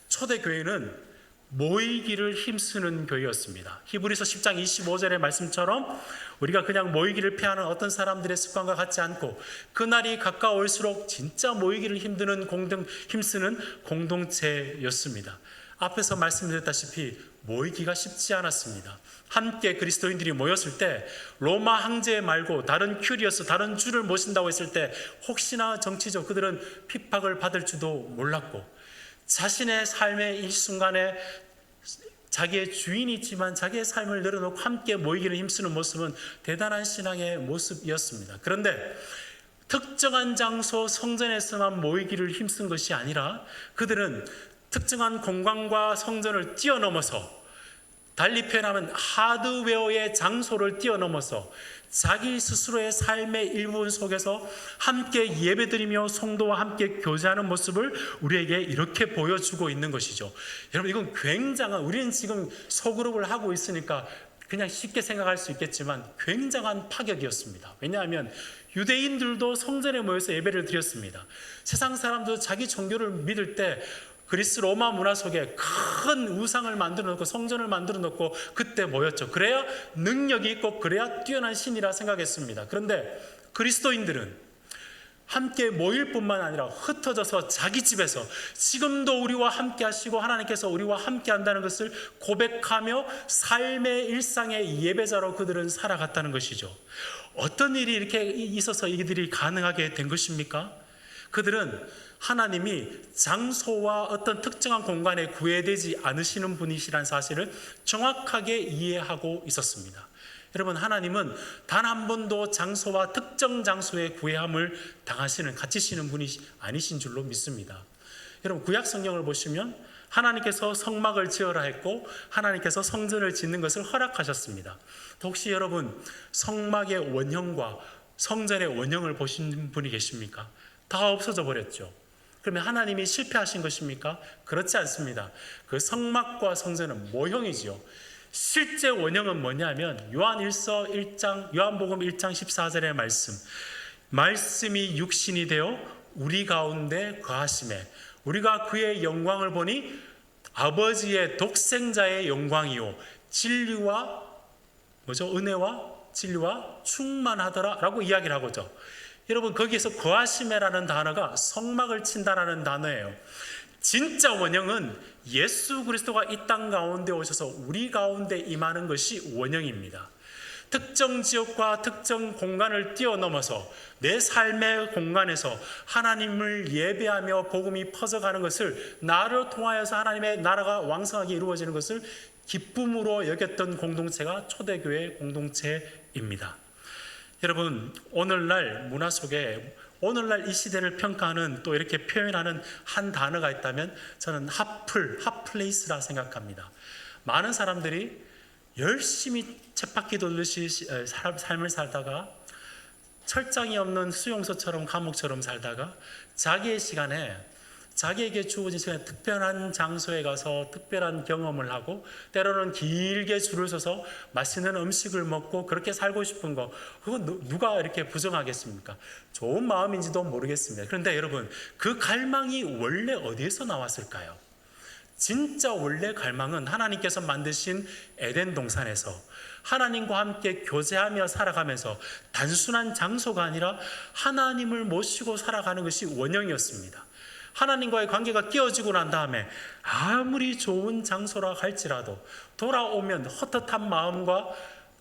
초대교회는 모이기를 힘쓰는 교회였습니다. 히브리서 10장 25절의 말씀처럼 우리가 그냥 모이기를 피하는 어떤 사람들의 습관과 같지 않고 그날이 가까울수록 진짜 모이기를 힘쓰는 공동체였습니다. 앞에서 말씀드렸다시피 모이기가 쉽지 않았습니다. 함께 그리스도인들이 모였을 때 로마 황제 말고 다른 큐리어스, 다른 주를 모신다고 했을 때 혹시나 정치적 그들은 핍박을 받을 줄도 몰랐고 자신의 삶의 일순간에 자기의 주인이 있지만 자기의 삶을 내려놓고 함께 모이기를 힘쓰는 모습은 대단한 신앙의 모습이었습니다. 그런데 특정한 장소 성전에서만 모이기를 힘쓴 것이 아니라 그들은 특정한 공간과 성전을 뛰어넘어서, 달리 표현하면 하드웨어의 장소를 뛰어넘어서 자기 스스로의 삶의 일부분 속에서 함께 예배드리며 성도와 함께 교제하는 모습을 우리에게 이렇게 보여주고 있는 것이죠. 여러분, 이건 굉장한, 우리는 지금 소그룹을 하고 있으니까 그냥 쉽게 생각할 수 있겠지만 굉장한 파격이었습니다. 왜냐하면 유대인들도 성전에 모여서 예배를 드렸습니다. 세상 사람도 자기 종교를 믿을 때 그리스 로마 문화 속에 큰 우상을 만들어 놓고 성전을 만들어 놓고 그때 모였죠. 그래야 능력이 있고 그래야 뛰어난 신이라 생각했습니다. 그런데 그리스도인들은 함께 모일 뿐만 아니라 흩어져서 자기 집에서 지금도 우리와 함께 하시고 하나님께서 우리와 함께 한다는 것을 고백하며 삶의 일상의 예배자로 그들은 살아갔다는 것이죠. 어떤 일이 이렇게 있어서 이들이 가능하게 된 것입니까? 그들은 하나님이 장소와 어떤 특정한 공간에 구애되지 않으시는 분이시라는 사실을 정확하게 이해하고 있었습니다. 여러분, 하나님은 단 한 번도 장소와 특정 장소에 구애함을 당하시는, 갇히시는 분이 아니신 줄로 믿습니다. 여러분, 구약 성경을 보시면 하나님께서 성막을 지어라 했고 하나님께서 성전을 짓는 것을 허락하셨습니다. 혹시 여러분 성막의 원형과 성전의 원형을 보신 분이 계십니까? 다 없어져 버렸죠. 그러면 하나님이 실패하신 것입니까? 그렇지 않습니다. 그 성막과 성전은 모형이지요. 실제 원형은 뭐냐면 요한복음 1장 14절의 말씀이 육신이 되어 우리 가운데 거하심에 우리가 그의 영광을 보니 아버지의 독생자의 영광이요 은혜와 진리와 충만하더라라고 이야기를 하고죠. 여러분, 거기에서 거하심이라는 단어가 성막을 친다라는 단어예요. 진짜 원형은 예수 그리스도가 이 땅 가운데 오셔서 우리 가운데 임하는 것이 원형입니다. 특정 지역과 특정 공간을 뛰어넘어서 내 삶의 공간에서 하나님을 예배하며 복음이 퍼져가는 것을, 나를 통하여서 하나님의 나라가 왕성하게 이루어지는 것을 기쁨으로 여겼던 공동체가 초대교회 공동체입니다. 여러분, 오늘날 문화 속에 오늘날 이 시대를 평가하는, 또 이렇게 표현하는 한 단어가 있다면 저는 핫플레이스라 생각합니다. 많은 사람들이 열심히 쳇바퀴 돌듯이 삶을 살다가 철장이 없는 수용소처럼 감옥처럼 살다가 자기의 시간에, 자기에게 주어진 시간에 특별한 장소에 가서 특별한 경험을 하고, 때로는 길게 줄을 서서 맛있는 음식을 먹고 그렇게 살고 싶은 거, 그건 누가 이렇게 부정하겠습니까? 좋은 마음인지도 모르겠습니다. 그런데 여러분, 그 갈망이 원래 어디에서 나왔을까요? 진짜 원래 갈망은 하나님께서 만드신 에덴 동산에서 하나님과 함께 교제하며 살아가면서 단순한 장소가 아니라 하나님을 모시고 살아가는 것이 원형이었습니다. 하나님과의 관계가 깨어지고 난 다음에 아무리 좋은 장소라 할지라도 돌아오면 헛헛한 마음과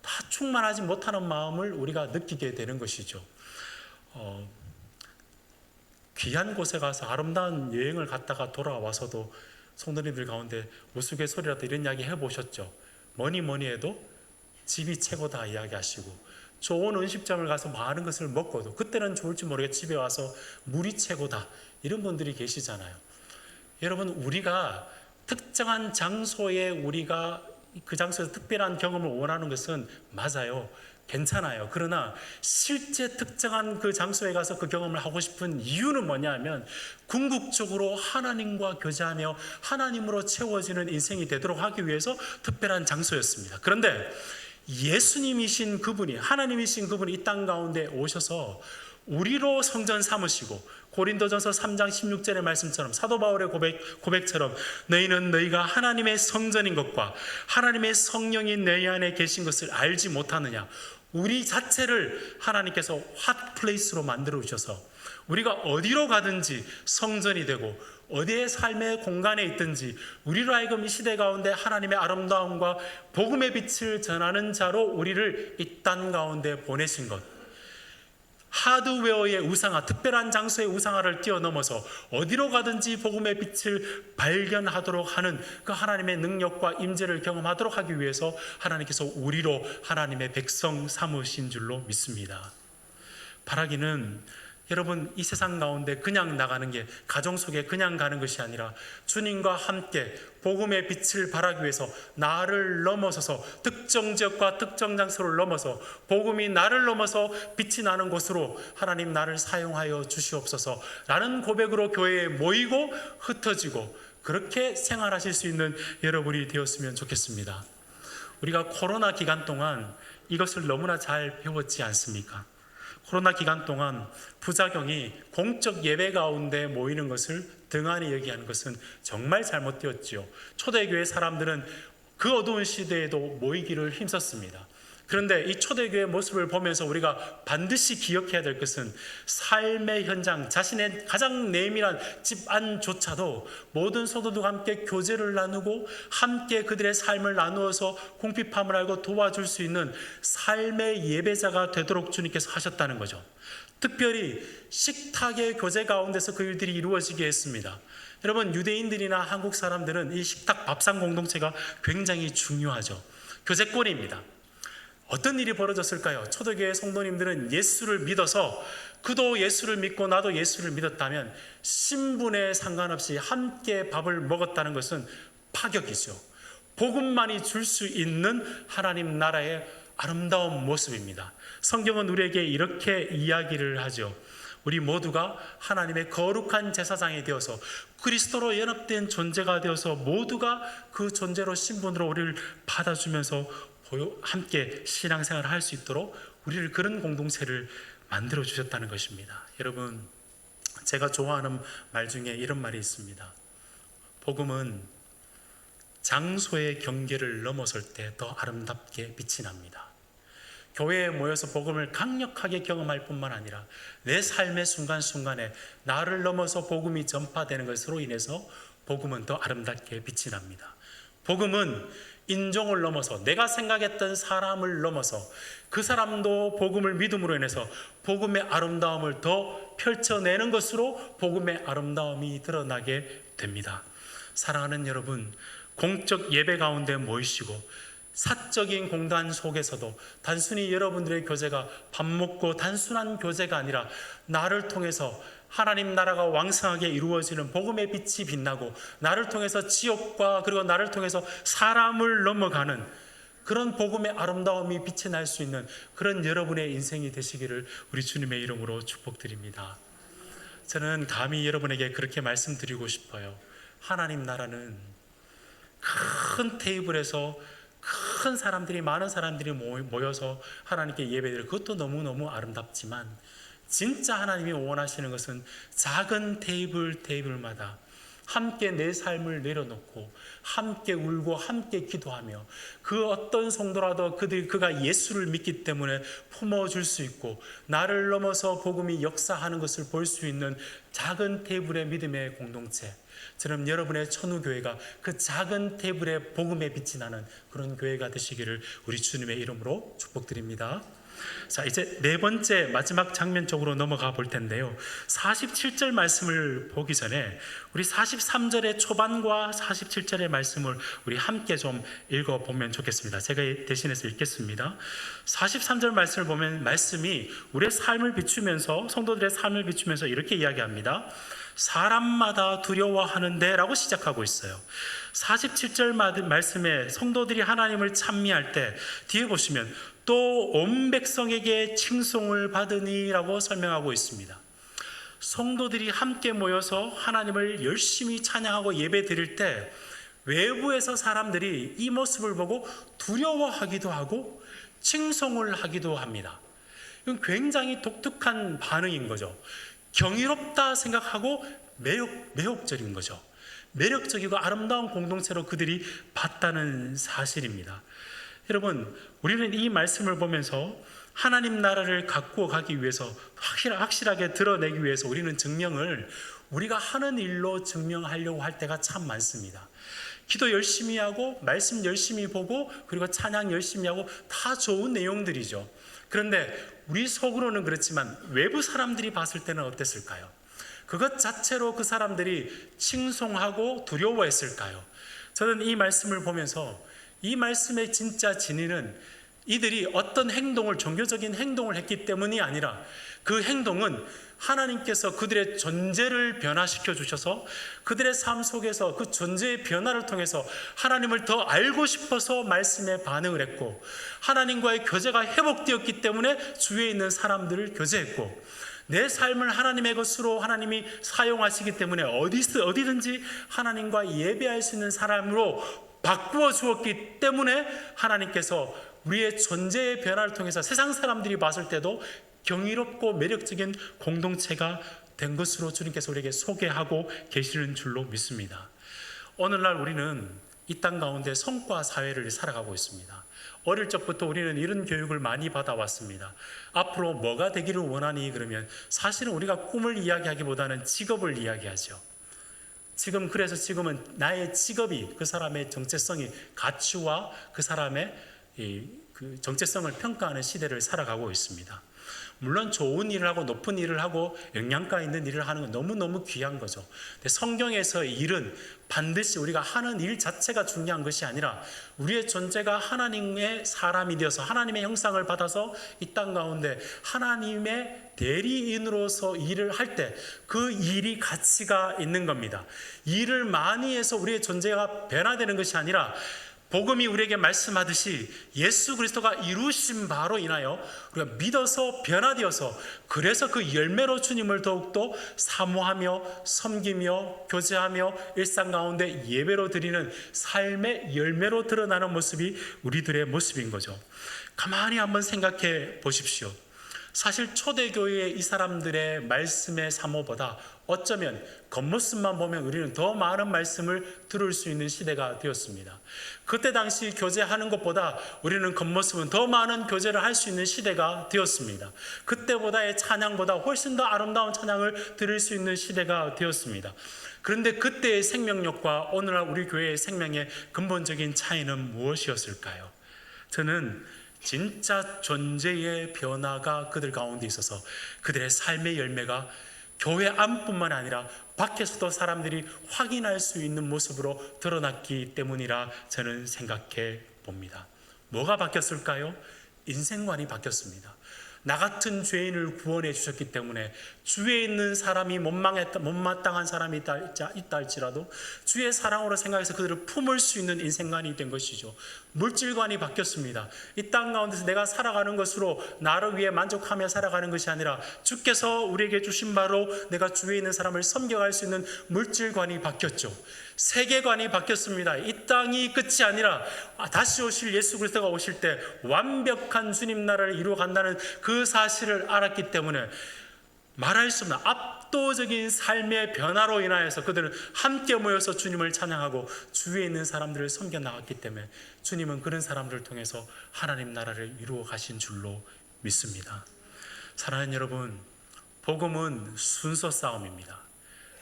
다 충만하지 못하는 마음을 우리가 느끼게 되는 것이죠. 귀한 곳에 가서 아름다운 여행을 갔다가 돌아와서도 성도님들 가운데 우스갯소리라도 이런 이야기 해보셨죠? 뭐니 해도 집이 최고다 이야기하시고, 좋은 음식점을 가서 많은 것을 먹고도 그때는 좋을지 모르게 집에 와서 물이 최고다, 이런 분들이 계시잖아요. 여러분, 우리가 특정한 장소에, 우리가 그 장소에서 특별한 경험을 원하는 것은 맞아요. 괜찮아요. 그러나 실제 특정한 그 장소에 가서 그 경험을 하고 싶은 이유는 뭐냐 하면, 궁극적으로 하나님과 교제하며 하나님으로 채워지는 인생이 되도록 하기 위해서 특별한 장소였습니다. 그런데 예수님이신 그분이, 하나님이신 그분이 이 땅 가운데 오셔서 우리로 성전 삼으시고, 고린도전서 3장 16절의 말씀처럼, 사도 바울의 고백처럼 너희는 너희가 하나님의 성전인 것과 하나님의 성령이 너희 안에 계신 것을 알지 못하느냐. 우리 자체를 하나님께서 핫플레이스로 만들어 주셔서 우리가 어디로 가든지 성전이 되고, 어디에 삶의 공간에 있든지 우리로 하여금 이 시대 가운데 하나님의 아름다움과 복음의 빛을 전하는 자로 우리를 이 땅 가운데 보내신 것, 하드웨어의 우상화, 특별한 장소의 우상화를 뛰어넘어서 어디로 가든지 복음의 빛을 발견하도록 하는 그 하나님의 능력과 임재를 경험하도록 하기 위해서 하나님께서 우리로 하나님의 백성 삼으신 줄로 믿습니다. 바라기는 여러분, 이 세상 가운데 그냥 나가는 게, 가정 속에 그냥 가는 것이 아니라 주님과 함께 복음의 빛을 발하기 위해서 나를 넘어서서, 특정 지역과 특정 장소를 넘어서 복음이 나를 넘어서 빛이 나는 곳으로 하나님 나를 사용하여 주시옵소서 라는 고백으로 교회에 모이고 흩어지고 그렇게 생활하실 수 있는 여러분이 되었으면 좋겠습니다. 우리가 코로나 기간 동안 이것을 너무나 잘 배웠지 않습니까? 코로나 기간 동안 부작용이 공적 예배 가운데 모이는 것을 등한히 여기하는 것은 정말 잘못되었지요. 초대교회 사람들은 그 어두운 시대에도 모이기를 힘썼습니다. 그런데 이 초대교회의 모습을 보면서 우리가 반드시 기억해야 될 것은, 삶의 현장, 자신의 가장 내밀한 집 안조차도 모든 성도들과 함께 교제를 나누고 함께 그들의 삶을 나누어서 궁핍함을 알고 도와줄 수 있는 삶의 예배자가 되도록 주님께서 하셨다는 거죠. 특별히 식탁의 교제 가운데서 그 일들이 이루어지게 했습니다. 여러분, 유대인들이나 한국 사람들은 이 식탁 밥상 공동체가 굉장히 중요하죠. 교제권입니다. 어떤 일이 벌어졌을까요? 초대교회 성도님들은 예수를 믿어서, 그도 예수를 믿고 나도 예수를 믿었다면 신분에 상관없이 함께 밥을 먹었다는 것은 파격이죠. 복음만이 줄 수 있는 하나님 나라의 아름다운 모습입니다. 성경은 우리에게 이렇게 이야기를 하죠. 우리 모두가 하나님의 거룩한 제사장이 되어서 그리스도로 연합된 존재가 되어서 모두가 그 존재로, 신분으로 우리를 받아주면서 함께 신앙생활을 할 수 있도록 우리를 그런 공동체를 만들어 주셨다는 것입니다. 여러분, 제가 좋아하는 말 중에 이런 말이 있습니다. 복음은 장소의 경계를 넘어설 때 더 아름답게 빛이 납니다. 교회에 모여서 복음을 강력하게 경험할 뿐만 아니라 내 삶의 순간순간에 나를 넘어서 복음이 전파되는 것으로 인해서 복음은 더 아름답게 빛이 납니다. 복음은 인종을 넘어서 내가 생각했던 사람을 넘어서 그 사람도 복음을 믿음으로 인해서 복음의 아름다움을 더 펼쳐내는 것으로 복음의 아름다움이 드러나게 됩니다. 사랑하는 여러분, 공적 예배 가운데 모이시고 사적인 공간 속에서도 단순히 여러분들의 교제가 밥 먹고 단순한 교제가 아니라 나를 통해서 하나님 나라가 왕성하게 이루어지는 복음의 빛이 빛나고 나를 통해서 지옥과 그리고 나를 통해서 사람을 넘어가는 그런 복음의 아름다움이 빛이 날 수 있는 그런 여러분의 인생이 되시기를 우리 주님의 이름으로 축복드립니다. 저는 감히 여러분에게 그렇게 말씀드리고 싶어요. 하나님 나라는 큰 테이블에서 큰 사람들이, 많은 사람들이 모여서 하나님께 예배드리는 그것도 너무너무 아름답지만 진짜 하나님이 원하시는 것은 작은 테이블마다 함께 내 삶을 내려놓고 함께 울고 함께 기도하며 그 어떤 성도라도 그가 예수를 믿기 때문에 품어줄 수 있고 나를 넘어서 복음이 역사하는 것을 볼 수 있는 작은 테이블의 믿음의 공동체, 저는 여러분의 천우교회가 그 작은 테이블에 복음의 빛이 나는 그런 교회가 되시기를 우리 주님의 이름으로 축복드립니다. 자, 이제 네 번째 마지막 장면 쪽으로 넘어가 볼 텐데요. 47절 말씀을 보기 전에 우리 43절의 초반과 47절의 말씀을 우리 함께 좀 읽어보면 좋겠습니다. 제가 대신해서 읽겠습니다. 43절 말씀을 보면 말씀이 우리의 삶을 비추면서, 성도들의 삶을 비추면서 이렇게 이야기합니다. 사람마다 두려워하는데 라고 시작하고 있어요. 47절 말씀에 성도들이 하나님을 찬미할 때 뒤에 보시면 또 온 백성에게 칭송을 받으니 라고 설명하고 있습니다. 성도들이 함께 모여서 하나님을 열심히 찬양하고 예배 드릴 때 외부에서 사람들이 이 모습을 보고 두려워하기도 하고 칭송을 하기도 합니다. 이건 굉장히 독특한 반응인 거죠. 경이롭다 생각하고 매혹적인 거죠. 매력적이고 아름다운 공동체로 그들이 봤다는 사실입니다. 여러분, 우리는 이 말씀을 보면서 하나님 나라를 갖고 가기 위해서 확실하게 드러내기 위해서 우리는 증명을 우리가 하는 일로 증명하려고 할 때가 참 많습니다. 기도 열심히 하고 말씀 열심히 보고 그리고 찬양 열심히 하고 다 좋은 내용들이죠. 그런데 우리 속으로는 그렇지만 외부 사람들이 봤을 때는 어땠을까요? 그것 자체로 그 사람들이 칭송하고 두려워했을까요? 저는 이 말씀을 보면서 이 말씀의 진짜 진리는 이들이 어떤 행동을, 종교적인 행동을 했기 때문이 아니라 그 행동은 하나님께서 그들의 존재를 변화시켜 주셔서 그들의 삶 속에서 그 존재의 변화를 통해서 하나님을 더 알고 싶어서 말씀에 반응을 했고 하나님과의 교제가 회복되었기 때문에 주위에 있는 사람들을 교제했고 내 삶을 하나님의 것으로 하나님이 사용하시기 때문에 어디든지 하나님과 예배할 수 있는 사람으로 바꾸어 주었기 때문에 하나님께서 우리의 존재의 변화를 통해서 세상 사람들이 봤을 때도 경이롭고 매력적인 공동체가 된 것으로 주님께서 우리에게 소개하고 계시는 줄로 믿습니다. 오늘날 우리는 이 땅 가운데 성과 사회를 살아가고 있습니다. 어릴 적부터 우리는 이런 교육을 많이 받아왔습니다. 앞으로 뭐가 되기를 원하니? 그러면 사실은 우리가 꿈을 이야기하기보다는 직업을 이야기하죠. 그래서 지금은 나의 직업이 그 사람의 정체성이 가치와 그 사람의 그 정체성을 평가하는 시대를 살아가고 있습니다. 물론 좋은 일을 하고 높은 일을 하고 영양가 있는 일을 하는 건 너무너무 귀한 거죠. 근데 성경에서 일은 반드시 우리가 하는 일 자체가 중요한 것이 아니라 우리의 존재가 하나님의 사람이 되어서 하나님의 형상을 받아서 이 땅 가운데 하나님의 대리인으로서 일을 할 때 그 일이 가치가 있는 겁니다. 일을 많이 해서 우리의 존재가 변화되는 것이 아니라 복음이 우리에게 말씀하듯이 예수 그리스도가 이루신 바로 인하여 우리가 믿어서 변화되어서 그래서 그 열매로 주님을 더욱더 사모하며 섬기며 교제하며 일상 가운데 예배로 드리는 삶의 열매로 드러나는 모습이 우리들의 모습인 거죠. 가만히 한번 생각해 보십시오. 사실 초대교회의 이 사람들의 말씀의 사모보다 어쩌면 겉모습만 보면 우리는 더 많은 말씀을 들을 수 있는 시대가 되었습니다. 그때 당시 교제하는 것보다 우리는 겉모습은 더 많은 교제를 할 수 있는 시대가 되었습니다. 그때보다의 찬양보다 훨씬 더 아름다운 찬양을 들을 수 있는 시대가 되었습니다. 그런데 그때의 생명력과 오늘날 우리 교회의 생명의 근본적인 차이는 무엇이었을까요? 저는 진짜 존재의 변화가 그들 가운데 있어서 그들의 삶의 열매가 교회 안뿐만 아니라 밖에서도 사람들이 확인할 수 있는 모습으로 드러났기 때문이라 저는 생각해 봅니다. 뭐가 바뀌었을까요? 인생관이 바뀌었습니다. 나 같은 죄인을 구원해 주셨기 때문에 주에 있는 사람이 못마땅한 사람이 있다 할지라도 주의 사랑으로 생각해서 그들을 품을 수 있는 인생관이 된 것이죠. 물질관이 바뀌었습니다. 이 땅 가운데서 내가 살아가는 것으로 나를 위해 만족하며 살아가는 것이 아니라 주께서 우리에게 주신 바로 내가 주에 있는 사람을 섬겨갈 수 있는 물질관이 바뀌었죠. 세계관이 바뀌었습니다. 이 땅이 끝이 아니라 다시 오실 예수 그리스도가 오실 때 완벽한 주님 나라를 이루어 간다는 그 사실을 알았기 때문에 말할 수 없는 압도적인 삶의 변화로 인하여서 그들은 함께 모여서 주님을 찬양하고 주위에 있는 사람들을 섬겨 나갔기 때문에 주님은 그런 사람들을 통해서 하나님 나라를 이루어 가신 줄로 믿습니다. 사랑하는 여러분, 복음은 순서 싸움입니다.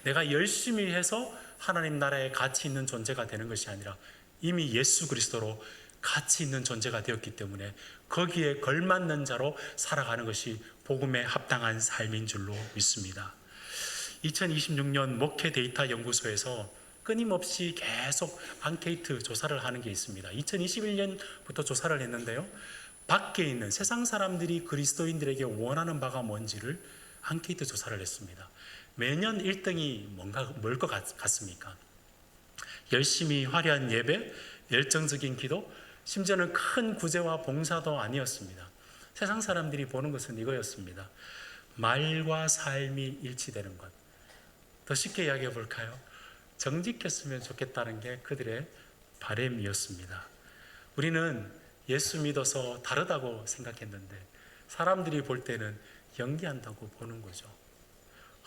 내가 열심히 해서 하나님 나라에 가치 있는 존재가 되는 것이 아니라 이미 예수 그리스도로 가치 있는 존재가 되었기 때문에 거기에 걸맞는 자로 살아가는 것이 복음에 합당한 삶인 줄로 믿습니다. 2026년 목회 데이터 연구소에서 끊임없이 계속 앙케이트 조사를 하는 게 있습니다. 2021년부터 조사를 했는데요. 밖에 있는 세상 사람들이 그리스도인들에게 원하는 바가 뭔지를 앙케이트 조사를 했습니다. 매년 1등이 뭘 것 같습니까? 열심히 화려한 예배, 열정적인 기도, 심지어는 큰 구제와 봉사도 아니었습니다. 세상 사람들이 보는 것은 이거였습니다. 말과 삶이 일치되는 것. 더 쉽게 이야기해 볼까요? 정직했으면 좋겠다는 게 그들의 바람이었습니다. 우리는 예수 믿어서 다르다고 생각했는데 사람들이 볼 때는 연기한다고 보는 거죠.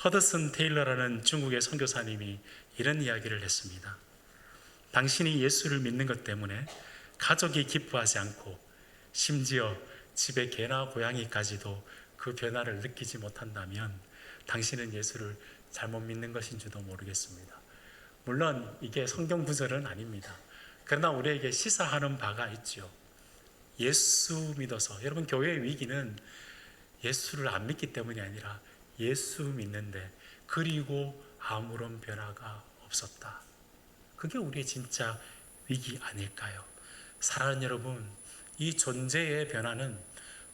허드슨 테일러라는 중국의 선교사님이 이런 이야기를 했습니다. 당신이 예수를 믿는 것 때문에 가족이 기뻐하지 않고 심지어 집에 개나 고양이까지도 그 변화를 느끼지 못한다면 당신은 예수를 잘못 믿는 것인지도 모르겠습니다. 물론 이게 성경 구절은 아닙니다. 그러나 우리에게 시사하는 바가 있죠. 예수 믿어서, 여러분 교회의 위기는 예수를 안 믿기 때문이 아니라 예수 믿는데 그리고 아무런 변화가 없었다. 그게 우리의 진짜 위기 아닐까요? 사랑하는 여러분, 이 존재의 변화는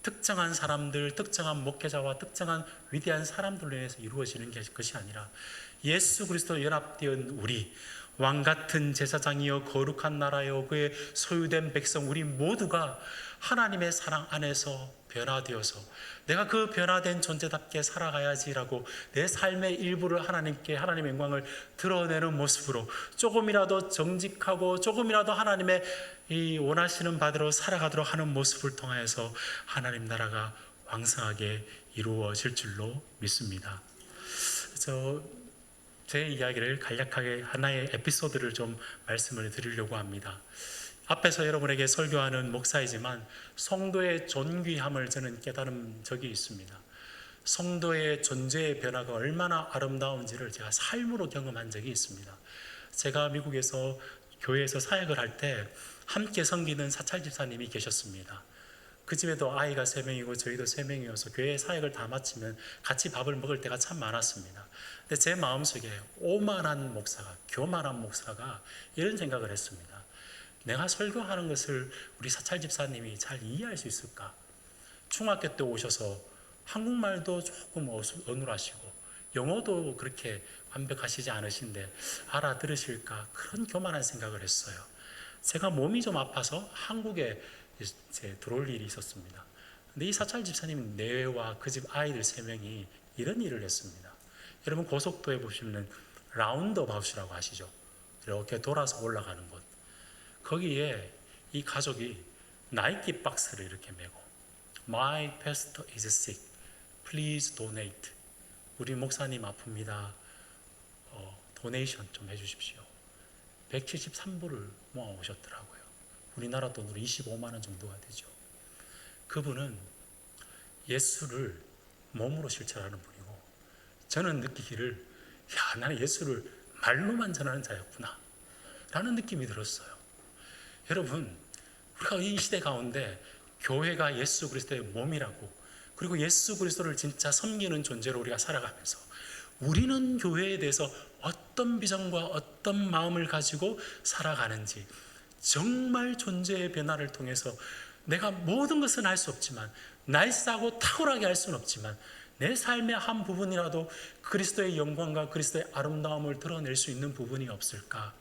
특정한 사람들, 특정한 목회자와 특정한 위대한 사람들로 인해서 이루어지는 것이 아니라 예수 그리스도 연합되은 우리 왕같은 제사장이여 거룩한 나라여 그의 소유된 백성 우리 모두가 하나님의 사랑 안에서 변화되어서 내가 그 변화된 존재답게 살아가야지라고 내 삶의 일부를 하나님께 하나님의 영광을 드러내는 모습으로 조금이라도 정직하고 조금이라도 하나님의 이 원하시는 바대로 살아가도록 하는 모습을 통하여서 하나님 나라가 왕성하게 이루어질 줄로 믿습니다. 제 이야기를 간략하게 하나의 에피소드를 좀 말씀을 드리려고 합니다. 앞에서 여러분에게 설교하는 목사이지만 성도의 존귀함을 저는 깨달은 적이 있습니다. 성도의 존재의 변화가 얼마나 아름다운지를 제가 삶으로 경험한 적이 있습니다. 제가 미국에서 교회에서 사역을 할 때 함께 섬기는 사찰 집사님이 계셨습니다. 그 집에도 아이가 3명이고 저희도 3명이어서 교회 사역을 다 마치면 같이 밥을 먹을 때가 참 많았습니다. 근데 제 마음속에 오만한 목사가, 교만한 목사가 이런 생각을 했습니다. 내가 설교하는 것을 우리 사찰 집사님이 잘 이해할 수 있을까? 중학교 때 오셔서 한국말도 조금 어눌하시고 영어도 그렇게 완벽하시지 않으신데 알아들으실까? 그런 교만한 생각을 했어요. 제가 몸이 좀 아파서 한국에 들어올 일이 있었습니다. 근데 이 사찰 집사님 내외와 그 집 아이들 3명이 이런 일을 했습니다. 여러분 고속도로에 보시면 라운드어바웃이라고 아시죠? 이렇게 돌아서 올라가는 곳. 거기에 이 가족이 나이키 박스를 이렇게 메고 My pastor is sick. Please donate. 우리 목사님 아픕니다. 도네이션 좀 해주십시오. 173불을 모아오셨더라고요. 우리나라 돈으로 25만 원 정도가 되죠. 그분은 예수를 몸으로 실천하는 분이고, 저는 느끼기를 나는 예수를 말로만 전하는 자였구나 라는 느낌이 들었어요. 여러분, 우리가 이 시대 가운데 교회가 예수 그리스도의 몸이라고, 그리고 예수 그리스도를 진짜 섬기는 존재로 우리가 살아가면서 우리는 교회에 대해서 어떤 비전과 어떤 마음을 가지고 살아가는지, 정말 존재의 변화를 통해서 내가 모든 것은 할 수 없지만, 날싸고 탁월하게 할 수는 없지만 내 삶의 한 부분이라도 그리스도의 영광과 그리스도의 아름다움을 드러낼 수 있는 부분이 없을까?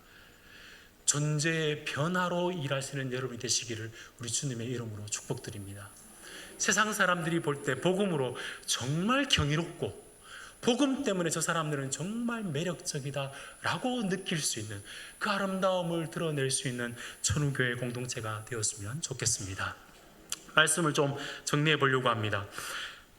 존재의 변화로 일하시는 여러분이 되시기를 우리 주님의 이름으로 축복드립니다. 세상 사람들이 볼 때 복음으로 정말 경이롭고, 복음 때문에 저 사람들은 정말 매력적이다 라고 느낄 수 있는 그 아름다움을 드러낼 수 있는 천우교회 공동체가 되었으면 좋겠습니다. 말씀을 좀 정리해 보려고 합니다.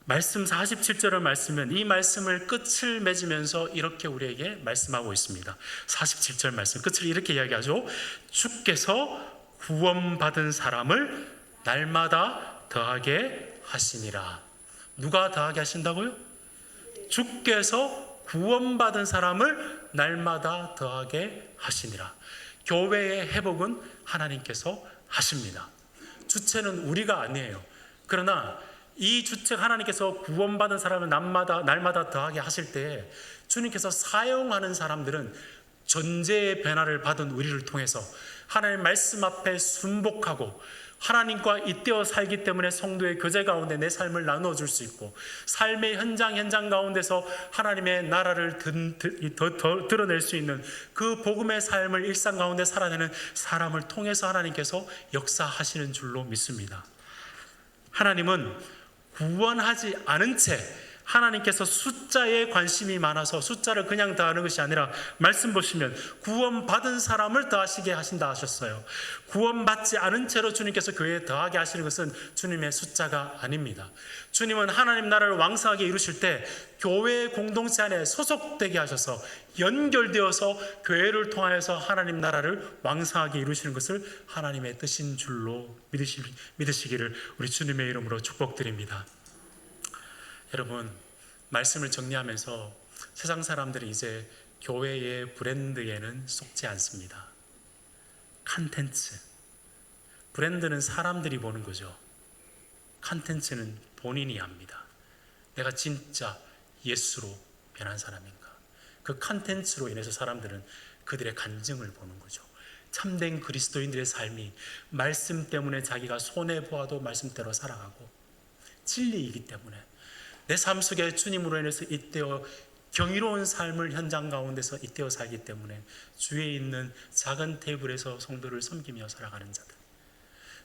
말씀 47절을 말씀은 이 말씀을 끝을 맺으면서 이렇게 우리에게 말씀하고 있습니다. 47절 말씀 끝을 이렇게 이야기하죠. 주께서 구원받은 사람을 날마다 더하게 하시니라. 누가 더하게 하신다고요? 주께서 구원받은 사람을 날마다 더하게 하시니라. 교회의 회복은 하나님께서 하십니다. 주체는 우리가 아니에요. 그러나 이 주체 하나님께서 구원받은 사람을 날마다 더하게 하실 때 주님께서 사용하는 사람들은 존재의 변화를 받은 우리를 통해서 하나님의 말씀 앞에 순복하고 하나님과 잇대어 살기 때문에 성도의 교제 가운데 내 삶을 나누어 줄 수 있고, 삶의 현장 가운데서 하나님의 나라를 더 드러낼 수 있는 그 복음의 삶을 일상 가운데 살아내는 사람을 통해서 하나님께서 역사하시는 줄로 믿습니다. 하나님은 구원하지 않은 채 하나님께서 숫자에 관심이 많아서 숫자를 그냥 더하는 것이 아니라, 말씀 보시면 구원받은 사람을 더하시게 하신다 하셨어요. 구원받지 않은 채로 주님께서 교회에 더하게 하시는 것은 주님의 숫자가 아닙니다. 주님은 하나님 나라를 왕성하게 이루실 때 교회 공동체 안에 소속되게 하셔서 연결되어서 교회를 통하여서 하나님 나라를 왕성하게 이루시는 것을 하나님의 뜻인 줄로 믿으시기를 우리 주님의 이름으로 축복드립니다. 여러분, 말씀을 정리하면서 세상 사람들이 이제 교회의 브랜드에는 속지 않습니다. 컨텐츠, 브랜드는 사람들이 보는 거죠. 컨텐츠는 본인이 합니다. 내가 진짜 예수로 변한 사람인가? 그 컨텐츠로 인해서 사람들은 그들의 간증을 보는 거죠. 참된 그리스도인들의 삶이 말씀 때문에 자기가 손해보아도 말씀대로 살아가고, 진리이기 때문에 내 삶 속에 주님으로 인해서 잇대어 경이로운 삶을 현장 가운데서 잇대어 살기 때문에 주위에 있는 작은 테이블에서 성도를 섬기며 살아가는 자들,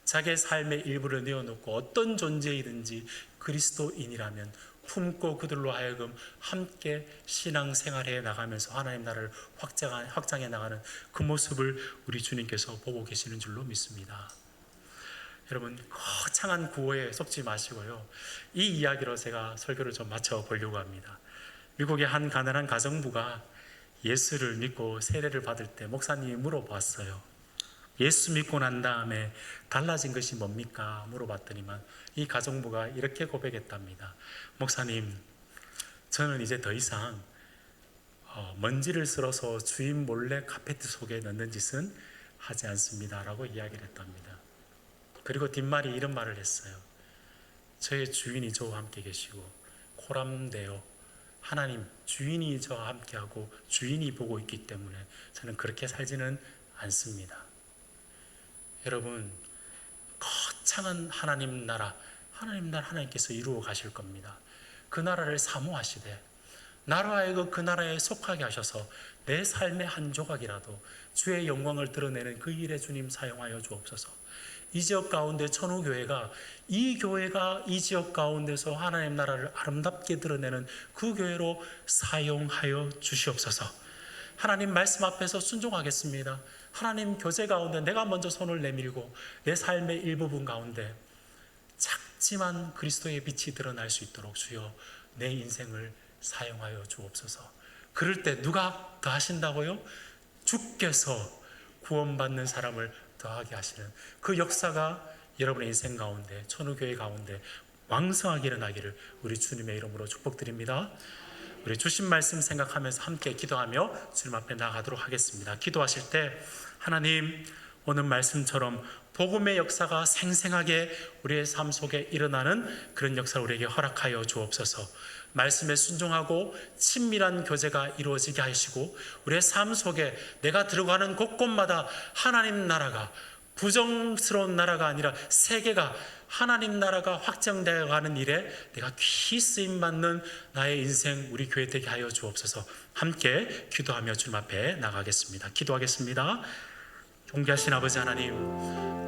자기의 삶의 일부를 내어놓고 어떤 존재이든지 그리스도인이라면 품고 그들로 하여금 함께 신앙생활해 나가면서 하나님 나라를 확장해 나가는 그 모습을 우리 주님께서 보고 계시는 줄로 믿습니다. 여러분, 거창한 구호에 속지 마시고요, 이 이야기로 제가 설교를 좀 마쳐보려고 합니다. 미국의 한 가난한 가정부가 예수를 믿고 세례를 받을 때 목사님이 물어봤어요. 예수 믿고 난 다음에 달라진 것이 뭡니까? 물어봤더니만 이 가정부가 이렇게 고백했답니다. 목사님, 저는 이제 더 이상 먼지를 쓸어서 주인 몰래 카페트 속에 넣는 짓은 하지 않습니다 라고 이야기를 했답니다. 그리고 뒷말이 이런 말을 했어요. 저의 주인이 저와 함께 계시고 코람되어 하나님 주인이 저와 함께하고 주인이 보고 있기 때문에 저는 그렇게 살지는 않습니다. 여러분, 거창한 하나님 나라 하나님께서 이루어 가실 겁니다. 그 나라를 사모하시되 나로 하여금 그 나라에 속하게 하셔서 내 삶의 한 조각이라도 주의 영광을 드러내는 그 일에 주님 사용하여 주옵소서. 이 지역 가운데 천우교회가 이 교회가 이 지역 가운데서 하나님 나라를 아름답게 드러내는 그 교회로 사용하여 주시옵소서. 하나님 말씀 앞에서 순종하겠습니다. 하나님 교제 가운데 내가 먼저 손을 내밀고 내 삶의 일부분 가운데 작지만 그리스도의 빛이 드러날 수 있도록 주여 내 인생을 사용하여 주옵소서. 그럴 때 누가 더하신다고요? 주께서 구원받는 사람을 더하게 하시는 그 역사가 여러분의 인생 가운데, 천우교회 가운데 왕성하게 일어나기를 우리 주님의 이름으로 축복드립니다. 우리 주신 말씀 생각하면서 함께 기도하며 주님 앞에 나가도록 하겠습니다. 기도하실 때 하나님, 오늘 말씀처럼 복음의 역사가 생생하게 우리의 삶 속에 일어나는 그런 역사를 우리에게 허락하여 주옵소서. 말씀에 순종하고 친밀한 교제가 이루어지게 하시고 우리의 삶 속에 내가 들어가는 곳곳마다 하나님 나라가, 부정스러운 나라가 아니라 세계가, 하나님 나라가 확장되어 가는 일에 내가 귀히 쓰임받는 나의 인생, 우리 교회 되게 하여 주옵소서. 함께 기도하며 주님 앞에 나가겠습니다. 기도하겠습니다. 존귀하신 아버지 하나님,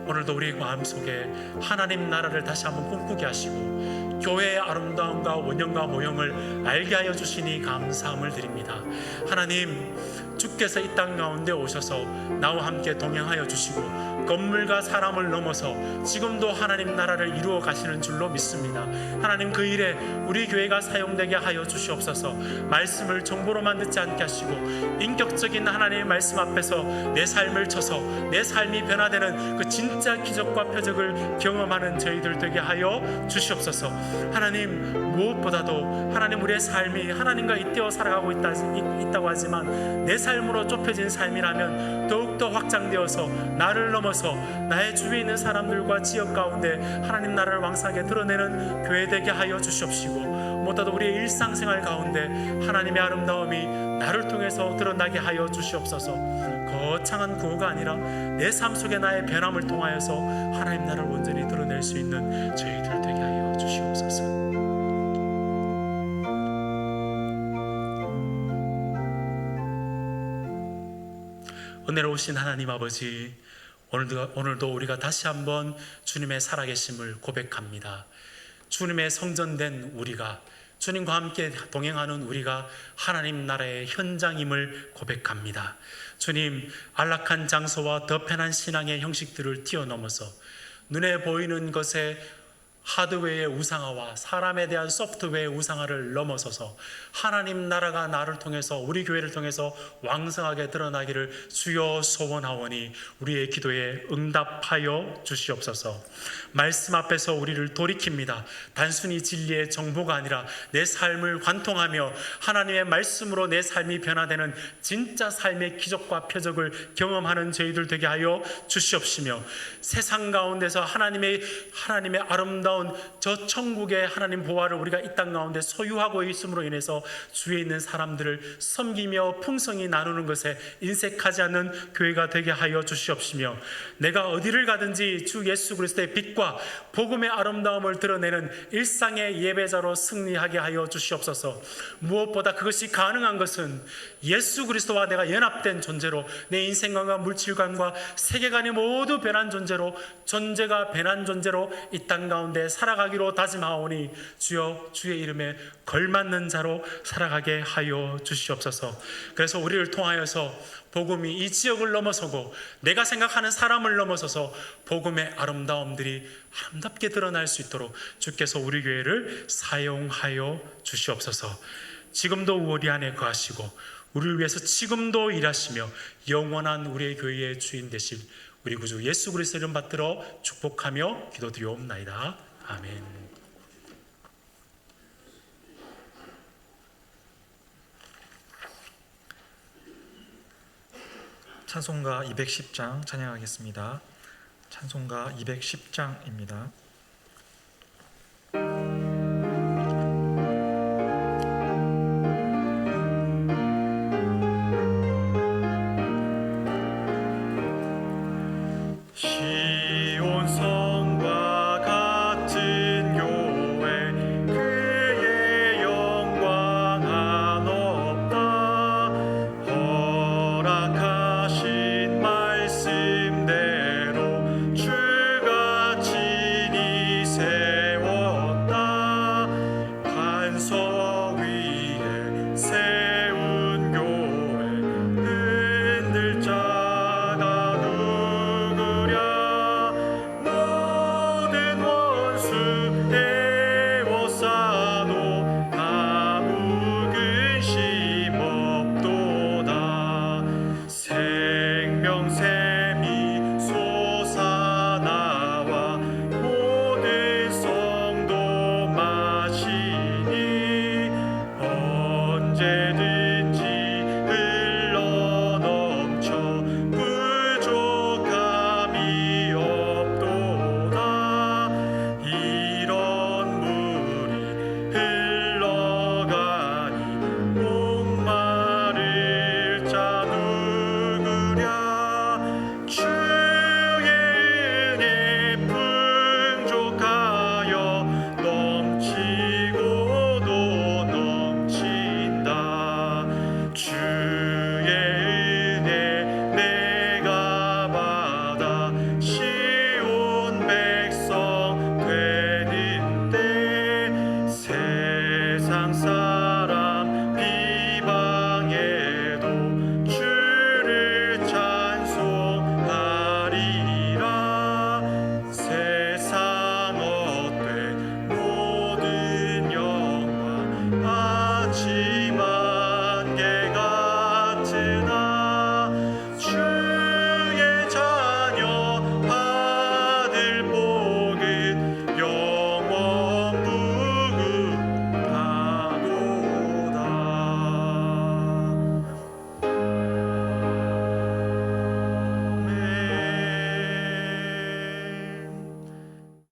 오늘도 우리 마음속에 하나님 나라를 다시 한번 꿈꾸게 하시고 교회의 아름다움과 원형과 모형을 알게 하여 주시니 감사함을 드립니다. 하나님, 주께서 이 땅 가운데 오셔서 나와 함께 동행하여 주시고 건물과 사람을 넘어서 지금도 하나님 나라를 이루어 가시는 줄로 믿습니다. 하나님, 그 일에 우리 교회가 사용되게 하여 주시옵소서. 말씀을 정보로만 듣지 않게 하시고 인격적인 하나님의 말씀 앞에서 내 삶을 쳐서 내 삶이 변화되는 그 진짜 기적과 표적을 경험하는 저희들 되게 하여 주시옵소서. 하나님, 무엇보다도 하나님, 우리의 삶이 하나님과 잇대어 살아가고 있다고 하지만 내 삶으로 좁혀진 삶이라면 더욱더 확장되어서 나를 넘어서 나의 주위에 있는 사람들과 지역 가운데 하나님 나라를 왕성하게 드러내는 교회 되게 하여 주시옵시고, 무엇보다도 우리의 일상생활 가운데 하나님의 아름다움이 나를 통해서 드러나게 하여 주시옵소서. 거창한 구호가 아니라 내 삶 속에 나의 변함을 통하여서 하나님 나라를 온전히 드러낼 수 있는 저희들 되게 하여 주시옵소서. 은혜로우신 하나님 아버지, 오늘도 우리가 다시 한번 주님의 살아계심을 고백합니다. 주님의 성전된 우리가, 주님과 함께 동행하는 우리가 하나님 나라의 현장임을 고백합니다. 주님, 안락한 장소와 더 편한 신앙의 형식들을 뛰어넘어서 눈에 보이는 것에 하드웨어의 우상화와 사람에 대한 소프트웨어의 우상화를 넘어서서 하나님 나라가 나를 통해서, 우리 교회를 통해서 왕성하게 드러나기를 주여 소원하오니 우리의 기도에 응답하여 주시옵소서. 말씀 앞에서 우리를 돌이킵니다. 단순히 진리의 정보가 아니라 내 삶을 관통하며 하나님의 말씀으로 내 삶이 변화되는 진짜 삶의 기적과 표적을 경험하는 저희들 되게 하여 주시옵시며, 세상 가운데서 하나님의 아름다운 저 천국의 하나님 보화를 우리가 이 땅 가운데 소유하고 있음으로 인해서 주위에 있는 사람들을 섬기며 풍성히 나누는 것에 인색하지 않는 교회가 되게 하여 주시옵시며, 내가 어디를 가든지 주 예수 그리스도의 빛과 복음의 아름다움을 드러내는 일상의 예배자로 승리하게 하여 주시옵소서. 무엇보다 그것이 가능한 것은 예수 그리스도와 내가 연합된 존재로 내 인생관과 물질관과 세계관이 모두 변한 존재로, 존재가 변한 존재로 이 땅 가운데 살아가기로 다짐하오니 주여, 주의 이름에 걸맞는 자로 살아가게 하여 주시옵소서. 그래서 우리를 통하여서 복음이 이 지역을 넘어서고 내가 생각하는 사람을 넘어서서 복음의 아름다움들이 아름답게 드러날 수 있도록 주께서 우리 교회를 사용하여 주시옵소서. 지금도 우리 안에 거하시고 우리를 위해서 지금도 일하시며 영원한 우리의 교회의 주인 되실 우리 구주 예수 그리스도 이름 받들어 축복하며 기도드리옵나이다. 아멘. 찬송가 210장 찬양하겠습니다. 찬송가 210장입니다. 흔들 자가 누구랴. 것이